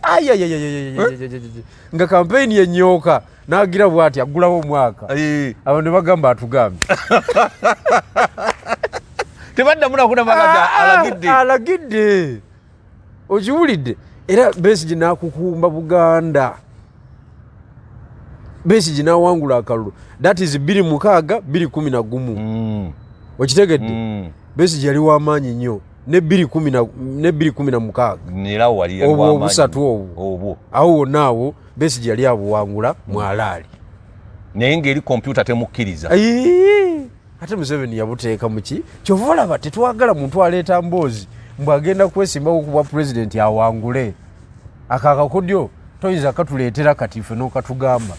nga campaign yenyooka n'agira bwati aggulawo omwaka abo ne bagamba atugambye tebaddamu nakuna alagidde okiwulidde era Besigye n'akukumba Buganda Besigye n'awangula akalulu that is 2,611 okitegedde Besigye yali w'amaanyi nnyo ne 2,616 obwo obusatu obwo awo wonna awo Besigye yali abuwangula mwalaali naye ng'eri kompyuta temukkiriza ate Museveni yabuteeka muki kyova olaba tetwagala muntu aleeta mboozi mbwagenda kwesimbawo kuba president awangule akakakodyo toyinza katuleetera katife n'okatugamba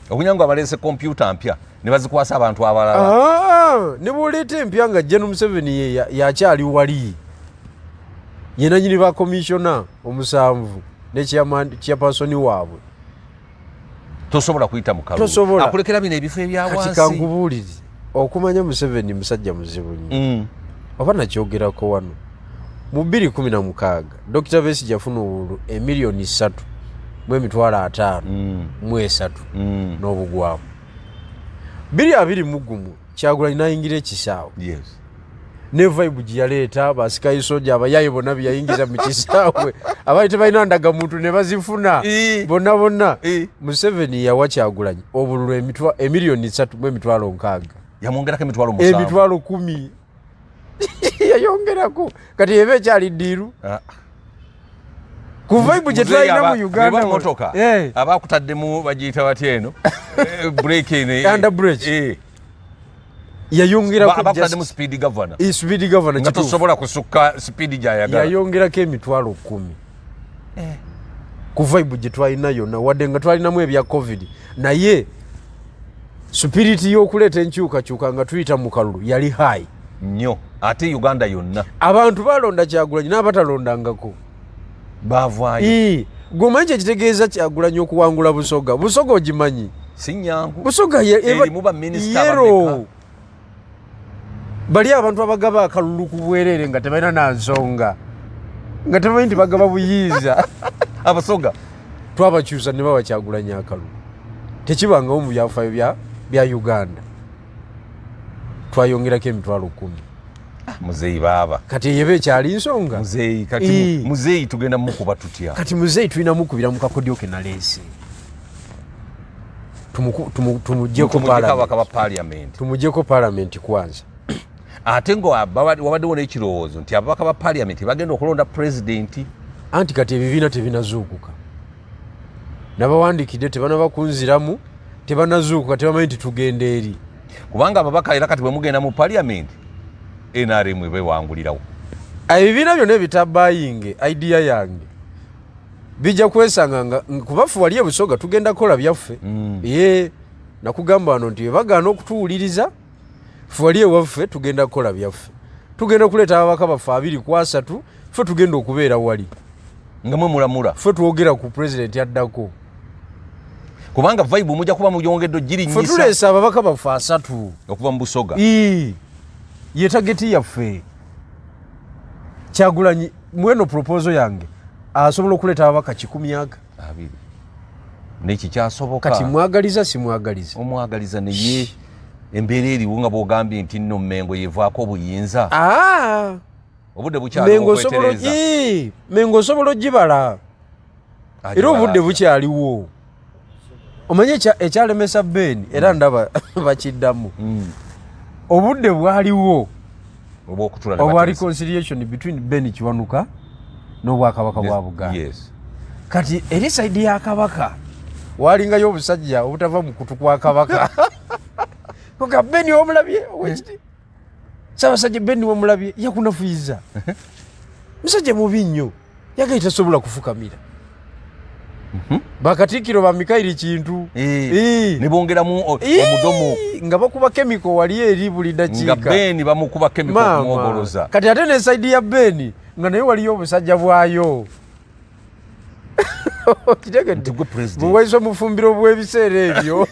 okunyango abaleese kompyuta mpya ne bazikwasa abantu abalala ne bwoleeta empya nga General Museveni yakyali wali yena nyini ba komishona omusanvu ne chairperson waabwe tosobola kuyita mu kalulu akulekera bino ebifo ebyawansi kati kankubuulire okumanya Museveni musajja muzibu nnyo oba nakyogerako wano mu 2016 Dr. Besigye yafuna obululu $1,500,000 n'obugwamu 2021 Kyagulanyi n'ayingira ekisaawe ne vibe gye yaleeta basikayi soja abayayi bonna bye yayingiza mu kisaawe abaali tebalina ndagamuntu ne bazifuna bonna Museveni yawa Kyagulanyi obululu $3,600,000 yamwongerako $10,000 yayongerako kati eba ekyali ddiiru ku vibe gye twalina mu Uganda motoka abakutaddemu bagiyita bati eno break yayongerako speed governor nga tosobola kusukka speed gyayagala yayongerako $10,000 ku vibe gye twalina yonna wadde nga twalinamu ebya covid naye spiriti y'okuleeta enkyukakyuka nga tuyita mu kalulu yali high nnyo ate Uganda yonna abantu balonda Kyagulanyi n'abatalondangako bavaayo gwomanyi kyekitegeeza Kyagulanyi okuwangula Busoga si nnyangu Busoga erimu baminisita yero bali abantu abagaba akalulu ku bwerere nga tebalina na nsonga nga tebamanyi nti bagaba buyiiza abasoga twabakyusa ne bawa Kyagulanyi akalulu tekibangawo mu byafaayo bya Uganda twayongerako emitwalo 10 muzeeyi baba kati yebe ekyali nsonga muzeeyi kati muzeeyi tugenda mukuba tutya kati muzeeyi tulina mukubira mu kakodyo ke naleese tumujjeko parliament kwanza ate ngo wabaddewo n'ekirowoozo nti ababaka ba parliament bagenda okulonda president anti kati ebibiina tebinazuukuka nabawandikidde tebanabakunziramu tebanazuukuka tebamanyi nti tugenda eri kubanga ababaka era kati bwe mugenda mu parliament NRM bewangulirawo ebibiina byonna ebitabayinge idea yange bijja kwesanga nga kubafu wali ebusoga tugenda kola byaffe ye nakugamba wano nti bagaana okutuwuliriza ffe wali ewaffe tugenda kola byaffe tugenda kuleeta ababaka baffe 2 ffe tugenda okubeera wali nga mwe mulamula ffe twogera ku president addako kubanga vibe mujja kuba muyongedde girinyisa ffe tuleesa ababaka baffe 3 okuva mu busoga ye tageti yaffe Kyagulanyi mweno proposal yange asobola okuleeta ababaka 100 neki kyasoboka kati mwagaliza simwagaliza omwagaliza neye embeera eriwo nga bwogambye nti nno Mengo yevaako obuyinza obudde bukyali okwetereza Mengo osobola ogibala era obudde bukyaliwo omanye ekyalemesa Ben era ndaba bakiddamu obudde bwaliwo obwa reconciliation between Ben Kiwanuka n'obwakabaka bwa Buganda kati eri saidi ya kabaka walingayo obusajja obutava mu kutu kwa kabaka koka Ben omulabye wekiti Ssaabasajja Ben omulabye yakunafuyiza musajja mubi nnyo yagaita tasobola kufukamira Bakatikkiro ba Mikairi Kintu ne bongeramu omudomo nga bakuba chemical wali eri buli dakiika nga Ben bamukuba chemical kumwogoloza kati ate ne saidi ya Ben nga naye waliyo obusajja bwayo kitegedde buwaiso mufumbiro bw'ebiseera ebyo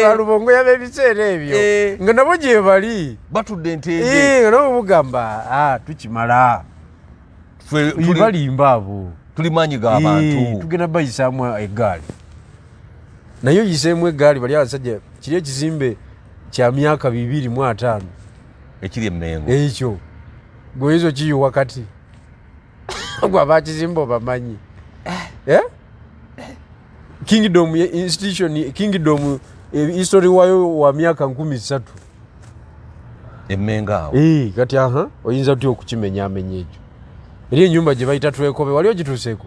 balubongo y'abebiseera ebyo nga nabo gye bali batudde ntende nga nabo bugamba tukimala balimba abo tuli maanyi g'abantu tugenda bayisaamu eggaali naye oyiseemu eggaali bali abasajja kiri ekizimbe kya myaka 205 ekiri emengo ekyo gwezo kiyo wakati gwa bakizimba obamanyi Kingdom institution Kingdom history wayo wa myaka 13 emenga awo kati oyinza tutya okukimenya amenya ekyo eri enyumba gye bayita Twekobe wali ogituuseeko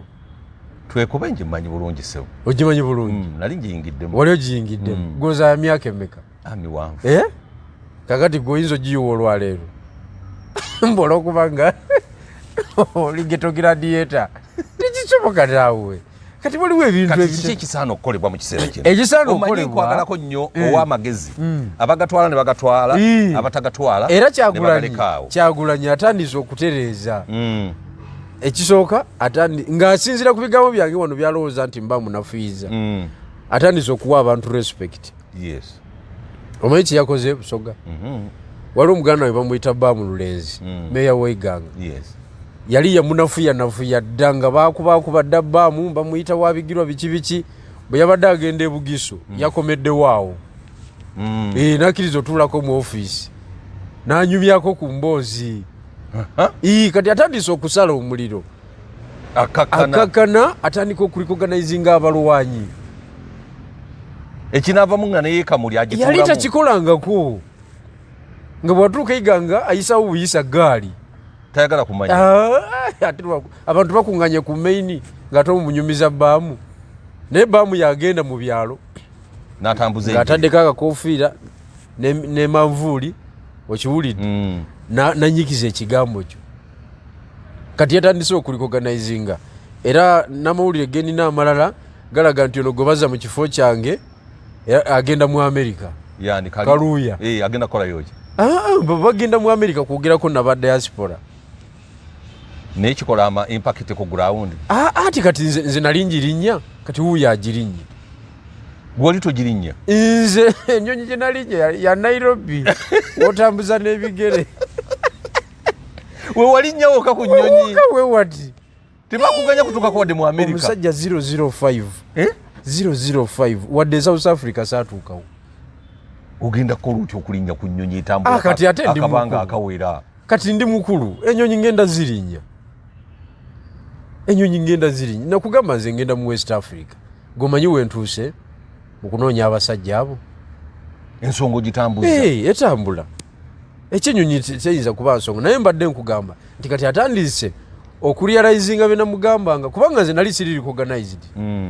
Twekobe ngimanyi bulungi sewo ogimanyi bulungi nali ngiyingiddemu wali ogiyingiddemu goza ya myaka emeka miwanvu kakati gweoyinza ogiyiwa olwaleero mbola okuba nga oli geto gradiator tekisoboka naawe kati waliwo ebintu ekisaana okukolebwa mu kiseera kino ekisaana okukolebwa nkwagalako nnyo ow'amagezi abagatwala ne bagatwala abatagatwala era Kyagulanyi atandise okutereeza ekisooka ng'asinziira ku bigambo byange wano byalowooza nti mba munafuyiza atandise okuwa abantu respect omanyi kye yakoze Busoga waliwo omuganda we bamuyita Baamu Lulenzi meya w'Iganga yali yamunafuya dda nga baakuba dda Baamu bamuyita wabigirwa biki bwe yabadde agenda e Bugiso yakomeddewo awo nakkiriza otuulako mu ofiisi n'anyumyako ku mboozi kati atandise okusala omuliro akakana atandika okurecognizinga abalwanyi ekinaavamu nga neyeekamuli agituulamu yali takikolangako nga bwatuuka Iganga ayisawo buyisa gaali tayagala kumanya abantu bakuŋŋanye ku maini ng'ate omunyumiza Baamu naye Baamu yagenda mu byalo ng'ataddeko akakofiira ne manvuuli okiwulidde nanyikiza ekigambo kyo kati yatandise okurecognizinga era n'amawulire genina amalala galaga nti ono gwe baza mu kifo kyange agenda mu America Kaluuya agenda kukolayoki bagenda mu America kwogerako naba diaspora naye kikola ama impact ku ground ati kati nze nali njirinnya kati wuuyo agirinnya gwali togirinnya nze ennyonyi gye nalinnya ya Nairobi otambuza n'ebigere we walinnyawo ka ku nnyonyi we wati tebakuganya kutuuka ku wadde mu America omusajja 005 005 wadde South Africa saatuukawo ogenda kukola otya okulinnya ku nnyonyi etambula kati ate ndi akabanga akawera kati ndi mukulu ennyonyi ngenda zirinnya nakugamba nze ngenda mu West Africa gomanyi wentuuse mukunoonya abasajja abo ensonga ogitambuza etambula ekyenyonyi teyinza kuba nsonga naye mbadde nkugamba nti kati atandise okurealizinga bye namugambanga kubanga nze nali siri recognized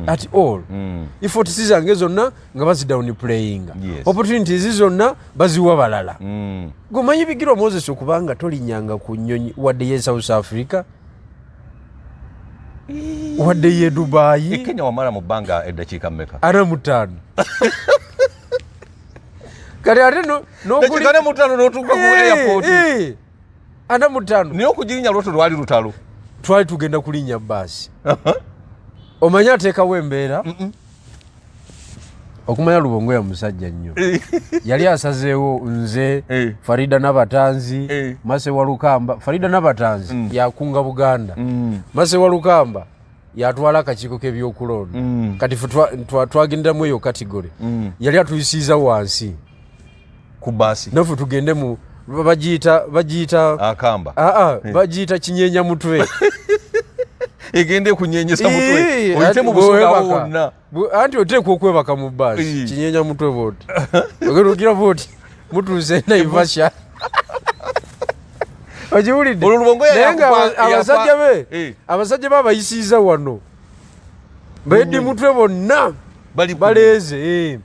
at all efforts zange zonna nga bazidown playing opportunities zonna baziwa balala gomanyi bigirwa Moses okubanga tolinyanga ku nnyonyi wadde ye South Africa wadde ye Dubai Kenya wamala mu bbanga eddakiika mmeka 45 kati ate dakika 45 n'otuuka ku airport 45 naye okugirinya lwoto lwali lutalo twali tugenda kulinnya bbaasi omanyi ateekawo embeera okumanya Lubongo ya musajja nnyo yali asazeewo nze Farida Nabatanzi Mase wa Lukamba Farida Nabatanzi yakunga Buganda Mase wa Lukamba yatwala akakiiko k'ebyokulonda kati twagenderamu eyo kategori yali atuyisiiza wansi ku bbaasi nafe tugende mu bagiyita akamba bagiyita kinyeenya mutwe egende kunyenyesa mutwe oyite mu busoga wonna anti oteekwa okwebaka mu bbaasi kinyeenya mutwe booti ogerugira booti mutuuse Naivasha ogiwulidde naye nga abasajja be abayisiiza wano beddi mutwe bonna baleeze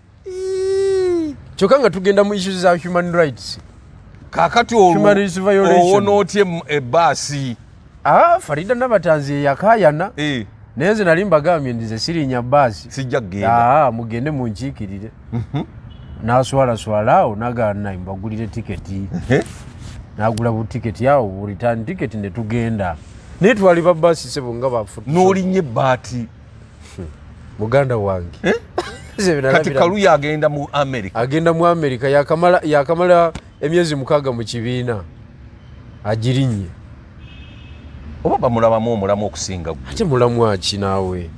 kyokka nga tugenda mu issues za human rights kakati olwo nootye ebbaasi Farida Nabatanzi yakayana naye nze nali mbagambye ndize sirinnya bbaasi sijja kgenda mugende munkiikirire naswalaswala awo nagaana mbagulire tiketi nagula butiketi awo bureturn ticket ne tugenda naye twali ba bbaasi sebo nga bafuta n'olinnye ebbaati muganda wange kati Kaluya agenda mu America yakamala emyezi 6 mu kibiina agirinnye oba bamulabamu omulamu okusinga ate mulamu aki naawe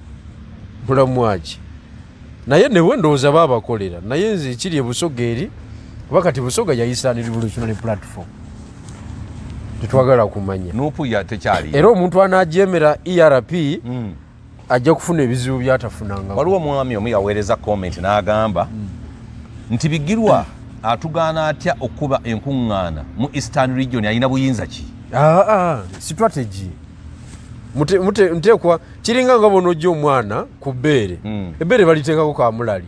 mulamu aki naye newe ndowooza baabakolera naye nze ekiri ebusoga eri kuba kati busoga yayisaani revolutionary platform tetwagala kumanya nupu ya tekyali era omuntu anaajemera ERP ajja kufuna ebizibu byatafunanga waliwo omwami omu yaweereza comment n'agamba nti Bigirwa atugaana atya okuba enkuŋŋaana mu Eastern Region alina buyinza ki strategy nteekwa kiringa nga bonojja omwana ku bbeere ebbeere baliteekako kamulali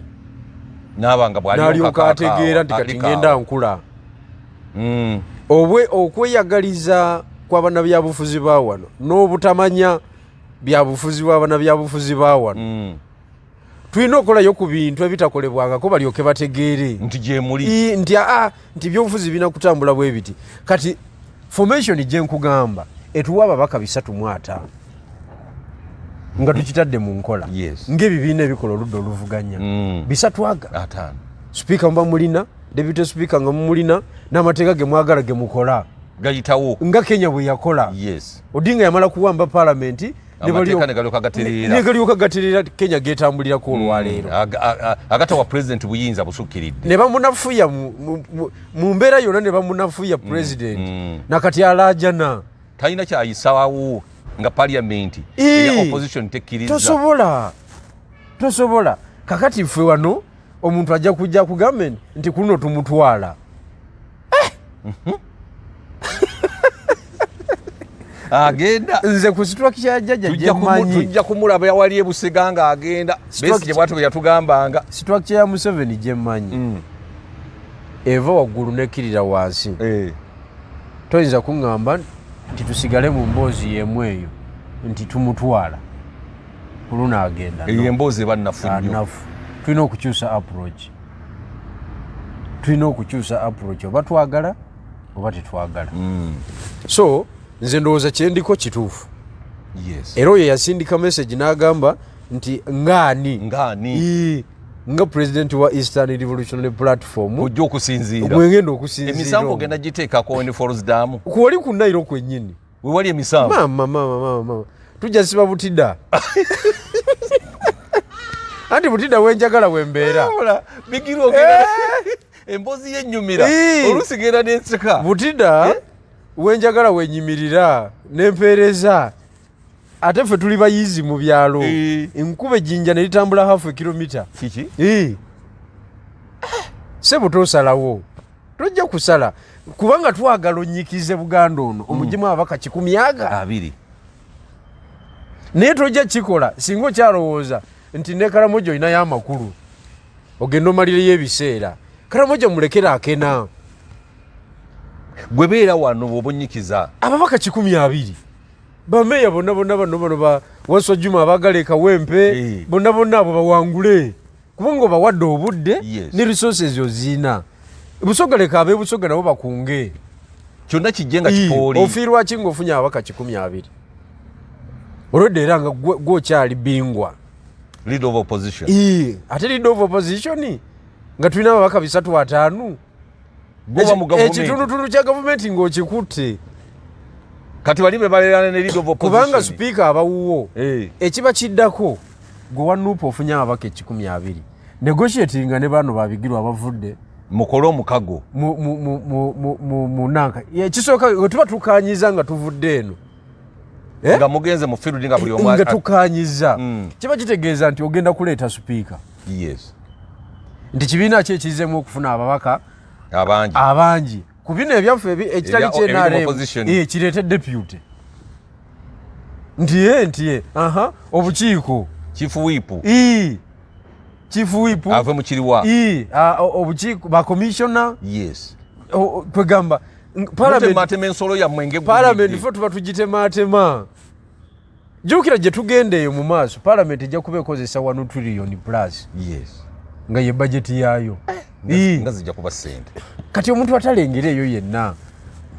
n'alyoka ategeera nti kati ngenda nkula okweyagaliza kw'abannabyabufuzi ba wano n'obutamanya byabufuzi bw'abannabyabufuzi ba wano tulina okukolayo ku bintu ebitakolebwangako balyoke bategeere nti gyemuli nti byobufuzi birina kutambula bwe biti kati formation gye nkugamba etuwa ababaka 305 nga tukitadde mu nkola ng'ebibiina ebikola oludda oluvuganya 305 sipiika muba mulina deputy speaker nga mumulina n'amateeka ge mwagala ge mukola gayitawo nga Kenya bwe yakola Odinga yamala kuwamba parliament negalyoka gaterera Kenya getambulirako olwaleero agatawa president buyinza busukkiridde ne bamunafuya mu mbeera yonna ne bamunafuya president nakati alaajana talina kyayisawo nga parliament eya opposition tekkiriza tosobola kakati ffe wano omuntu ajja kujja kugamba nti kuno tumutwala agenda nze ku situaki kyajjajja gyemanyi tujja kumulaba yawali ebusega nga agenda besi gye bwatu yatugambanga situaki kya Museveni gyemanyi eva waggulu nekkirira wansi toyinza kuŋŋamba nti tusigale mu mboozi y'emu eyo nti tumutwala kuluna agenda eyo emboozi eba nnafu nnyo tulina okukyusa approach oba twagala oba tetwagala so nze ndowooza kyendiko kituufu era oyo yasindika message n'agamba nti ngaani nga president wa Eastern Revolutionary Platform kujja okusinziira mwengenda okusinziira emisango genda giteekako ne Falls Dam kuwali ku Nairo kwennyini we wali emisango mama tujja siba Butida anti Butida wenjagala wembeera Bigirwa ogenda embozi y'ennyumira oluusi genda n'enseka Butida wenjagala wenyimirira n'empeereza ate ffe tuli bayizi mu byalo enkuba ejjinja ne litambula half a kilometer kiki sebo tosalawo tojja kusala kubanga twagala onnyikize Buganda ono omugimu abaka 200 naye tojja kikola singa okyalowooza nti ne Karamojo ina y'amakulu ogenda omalireyo ebiseera Karamojo mulekera akena gwe beera wano bw'obonnyikiza ababaka 200 bameya bonna ba Wasswa Juma abagala Kawempe bonna abo bawangule kubanga bawadde obudde ne resources oziina Busogoleka abeebusoga nabo bakunge kyonna kijje nga kipooli ofiirwa ki ng'ofunye ababaka 200 olwedde era nga gwokyali bingwa leader of opposition ate leader of opposition nga tulina ababaka 3-5 ekitundutundu kya gavumenti ng'okikutte kati bali bebalirana ne leader of opposition kubanga speaker abawuwo ekiba kiddako gwe wanuupa ofunye ababaka 120 negotiatinga ne bano babigirwa abavudde mukole omukago mu nanka ekisooka tuba tukanyiza nga tuvudde eno nga mugenze mu field nga buli omwaka nga tukanyiza kiba kitegeeza nti ogenda kuleeta speaker nti kibiina ki ekizeemu okufuna ababaka abangi ku bino ebyaffe ekitali kyenaremu kireete deputy nti obukiiko chifu ave mu kiriwa obukiiko ba commissioner kwegamba parliament ffe tuba tugitemaatema jjukira gye tugendeeyo mu maaso parliament ejja kuba ekozesa 1 trillion plus nga ye bajeti yaayo nga zijja kuba ssente kati omuntu atalengera eyo yenna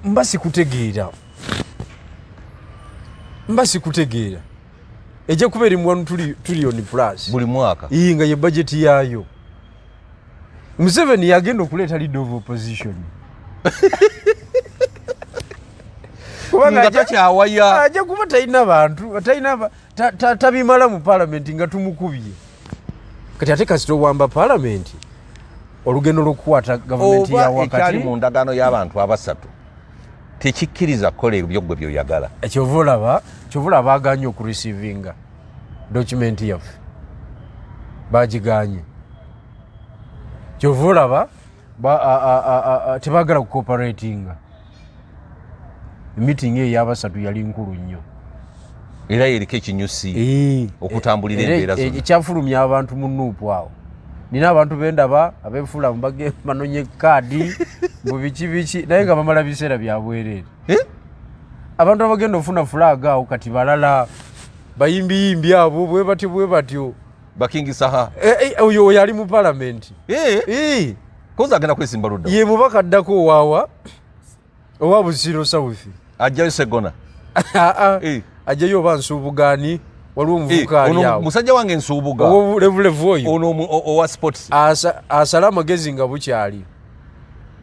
mba sikutegeera ejja kuba eri mu 1 trillion plus buli mwaka nga ye bajeti yaayo Museveni yagenda okuleeta leader of opposition nga takyawaya ajja kuba talina bantu tabimala mu parliament nga tumukubye kati ate kasita owamba parliament olugendo lw'okukwata gavumenti ya wakati ekyali mu ndagaano y'abantu abasatu tekikkiriza kukola ebyo gwe byoyagala ekyova olaba baganye okureceivinga dokumenti yaffe bagiganye kyova olaba tebagala kucooperatinga meeting ey'abasatu yali nkulu nnyo era yeriko ekinyusi okutambulira embeera zonna ekyafulumya abantu mu nuupu awo nina abantu bendaba abefula banonye kaadi mu biki naye nga bamala biseera byabwereere abantu abagenda ofuna flag awo kati balala bayimbiyimbi abo bwe batyo bakingisaha oyo yali mu parliament koza agenda kwesimba ludda ye mubaka addako owaawa owa Busiro South ajjayo Segona ajjayo oba Nsubugaani waliwo omuvubuka ali awo musajja wange Nsubuga levulevu oyo ono owa sports asala amagezi nga bukyali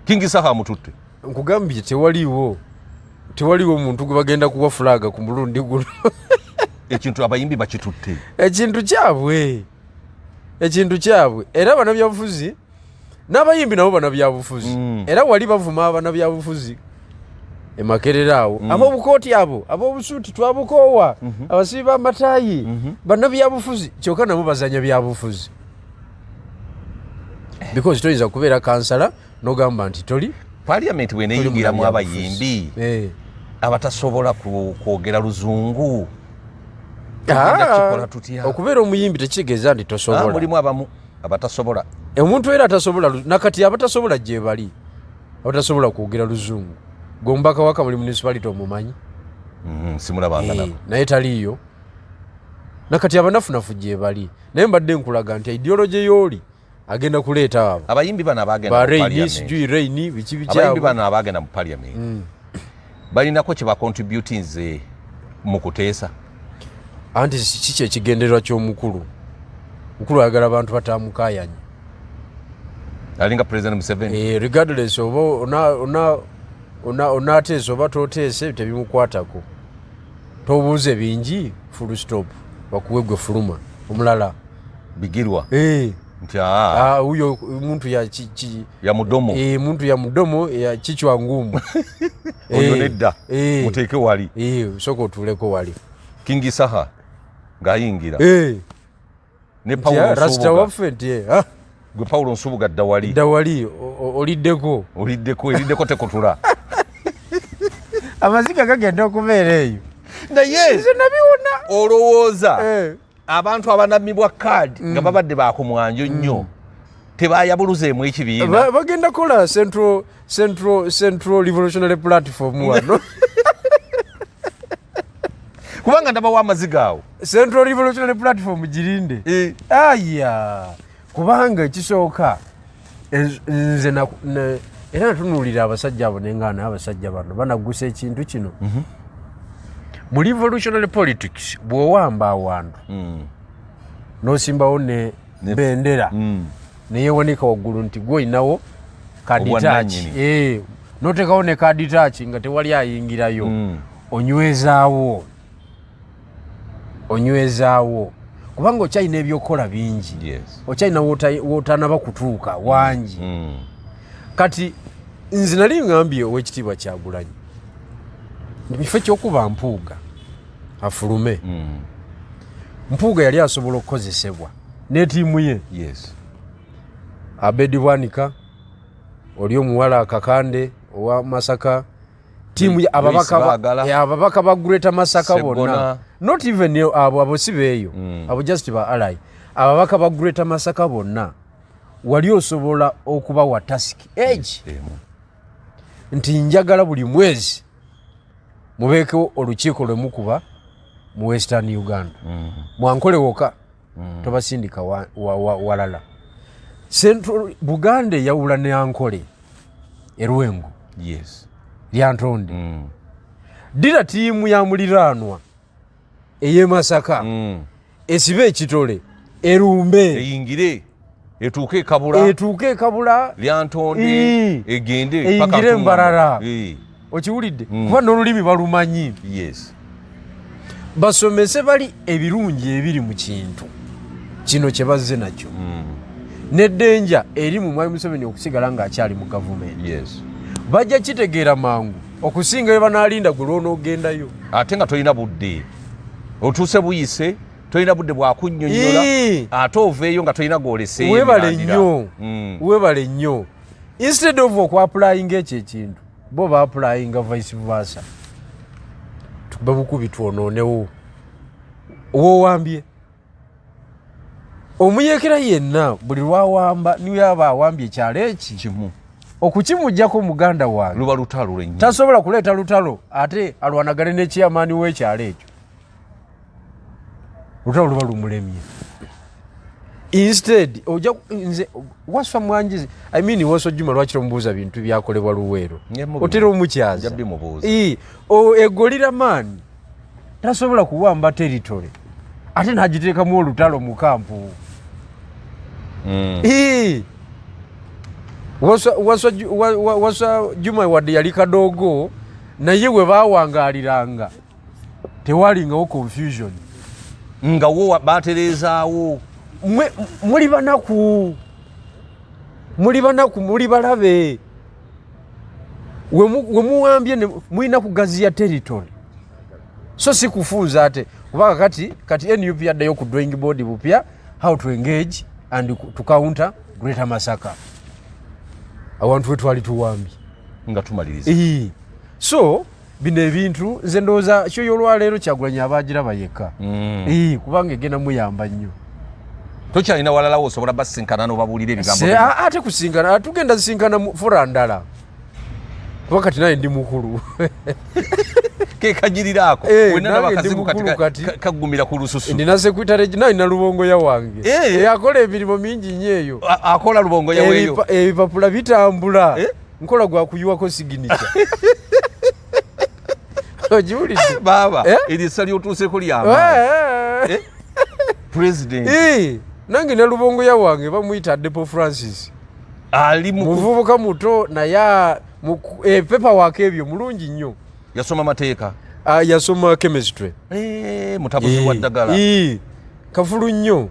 kingisaha mututte nkugambye tewaliwo omuntu gwe bagenda kuwa fulaga ku mulundi guno ekintu abayimbi bakitutte ekintu kyabwe era bannabyabufuzi n'abayimbi nabo bannabyabufuzi era wali bavuma abannabyabufuzi emakerera awo ab'obukooti abo ab'obusuuti twabukoowa abasibi b'amataayi bannabyabufuzi kyokka nabo bazanya byabufuzi because toyinza kubeera kansala n'ogamba nti toli parliament bweneyingiramu abayimbi abatasobola kwogera luzungu okubeera omuyimbi tekitegeeza nti tosobola mulimu abamu abatasobola omuntu era atasobola nakati abatasobola gye bali abatasobola kwogera luzungu gombaka waka muli municipality omumanyi simulabanga nabo naye taliyo nakati abanafunafu gye bali naye mbadde nkulaga nti ideology yooli agenda kuleeta abo abayimbi bano abagenda abayimbi bano abagenda mu parliament balinako kye bacontributinze mu kuteesa anti kiki ekigendererwa ky'omukulu mukulu ayagala abantu batamukayanya alinga president Museveni regardless oba onateesa oba toteese tebimukwatako tobuuze bingi full stop bakuwe gwe fuluma omulala Bigirwa nti huyo muntu ya mudomo muntu ya mudomo ya kichwa ngumu oyo nedda muteeke wali soko tuleko wali Kingi Saha ngayingira ne Paulo Rasta wafente gwe Paulo Nsubuga dawali oliddeko tekotula amaziga gagenda okubeera eyo naye nabiwona olowooza abantu abanamibwa kaadi nga babadde bakumwanjo nnyo tebayabuluzeemu ekibiina bagenda kola central revolutionary platform wano kubanga ndabawo amaziga awo central revolutionary platform girinde aya kubanga ekisooka nze era natunuulira abasajja abo nengaana abasajja bano banagusa ekintu kino mu revolutionary politics bw'owamba awantu n'osimbawo ne bendera neyewanika waggulu nti gwolinawo kaditaaki n'oteekawo ne kaditaaki nga tewali ayingirayo onywezaawo kubanga okyalina ebyokukola bingi okyalina wootanaba kutuuka wangi kati nze nali ngambye ow'ekitiibwa Kyagulanyi mu kifo ky'okuba Mpuuga afulume Mpuuga yali asobola okukozesebwa ne ttiimu ye Abedi Bwanika oli omuwala Kakande owa Masaka ttiimu ababaka ba Greater Masaka bonna not even abo si beeyo abo just ba ally ababaka ba Greater Masaka bonna wali osobola okuba wa task age nti njagala buli mwezi mubeeko olukiiko lwemukuba mu Western Uganda mwankole woka tobasindika walala Central Buganda yawula ne Ankole Erwengo lyantonde dira ttiimu ya muliraanwa eye Masaka esibe ekitole erumbe eyingire etuuke ekabula lyantonde egende paka eyingire Mbarara okiwulidde kuba n'olulimi balumanyi basomese bali ebirungi ebiri mu kintu kino kye bazze nakyo n'eddenja eri mu Mwami Museveni okusigala ng'akyali mu gavumenti bajja kitegeera mangu okusinga bwe banaalinda gwe lw'onoogendayo ate nga tolina budde otuuse buyise tolina budde bwakunnyonnyola ate oveeyo nga tolina gw'oleseeyo weebale nnyo instead of okuapulayinga ekyo ekintu bo baapulayinga vice versa babukubi twonoonewo woowambye omuyeekera yenna buli lwawamba niwe aba awambye ekyalo eki kimu okukimujjako muganda wange luba lutalo lwennyini tasobola kuleeta lutalo ate alwanagane n'ekiyamaani w'ekyalo ekyo lutalo luba lumulemye instead oja nze wasfa mwanjizi Waso Juma lwaki tomubuuza bintu byakolebwa Luweero otera omukyaza egolira maani tasobola kuwamba territory ate n'agiteekamu olutalo mu kampu Waso Juma wadde yali kadoogo naye we baawangaaliranga tewalingawo confusion nga wo baatereezaawo muli banaku muli balabe we muwambye mulina kugaziya territory so si kufuuza ate kubanga kati NUP yaddayo ku drawing board bupya how to engage and to counter Greater Masaka awantu wetwali tuwambye nga tumaliriza so bino ebintu nze ndowooza kyo y'olwaleero Kyagulanyi abaagiraba yekka kubanga egenda muyamba nnyo tokyalina walalawo osobola basinkana n'obabuulira ebigambo ate kusinkana tugenda zisinkana fura ndala kuba kati naye ndi mukulu kekanyirira ako wenanabakazibu kati kagumira ku lususu ndina sekretary naye na Lubongo ya wange akola emirimu mingi nnyo eyo akola Lubongo ya weyo ebipapula bitambula nkola gwa kuyiwako signature baba erisa lyotuuse kulyamba president nange ne Lubongo ya wange bamuyita Depo Francis ali muvubuka muto naye pepa wake ebyo mulungi nnyo yasoma mateeka yasoma chemistry mutabuzi wa ddagala kafulu nnyo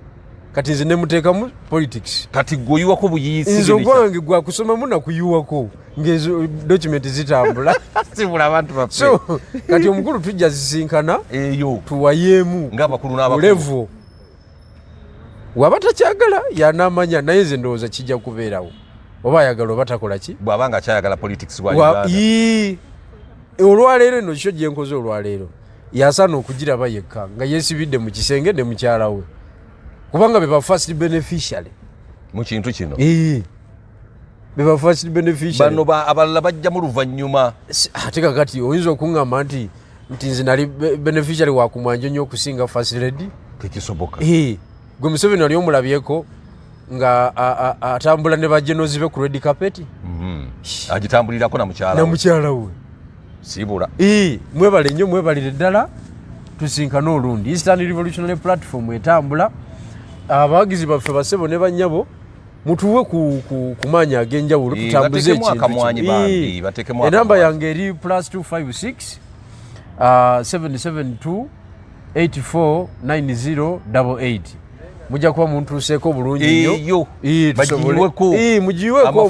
kati nze ne muteekamu politics kati goyiwako buyiisi nze ogwange gwa kusomamu nakuyiwako ngezo document zitambula sibula abantu baffe so kati omukulu tujja zisinkana eyo tuwayemu ng'abakulu n'abakulu level waba takyagala yanamanya naye nze ndowooza kijja kubeerawo oba ayagala oba takola ki bw'aba nga akyayagala politics wa Uganda olwaleero eno kyo gye nkoze olwaleero yasaana okugiraba yekka nga yeesibidde mu kisenge ne mukyala we kubanga be ba first beneficiary mu kintu kino be ba first beneficiary bano abalala bajja mu luvannyuma ate kakati oyinza okuŋŋamba nti nze nali beneficiary wa kumwanjo nnyo okusinga first lady tekisoboka gwe Museveni ali omulabyeko nga atambula ne bajenozi be ku red carpet agitambulirako na mukyala we sibula mwebale nnyo mwebalire ddala tusinkana olundi Eastern Revolutionary Platform etambula abawagizi baffe basebo ne bannyabo mutuwe ku maanya ag'enjawulo tutambuze ekintu enamba yange eri +256 772 849088 mujja kuba muntuuseeko bulungi nnyo mugiyiweko mugiyiweko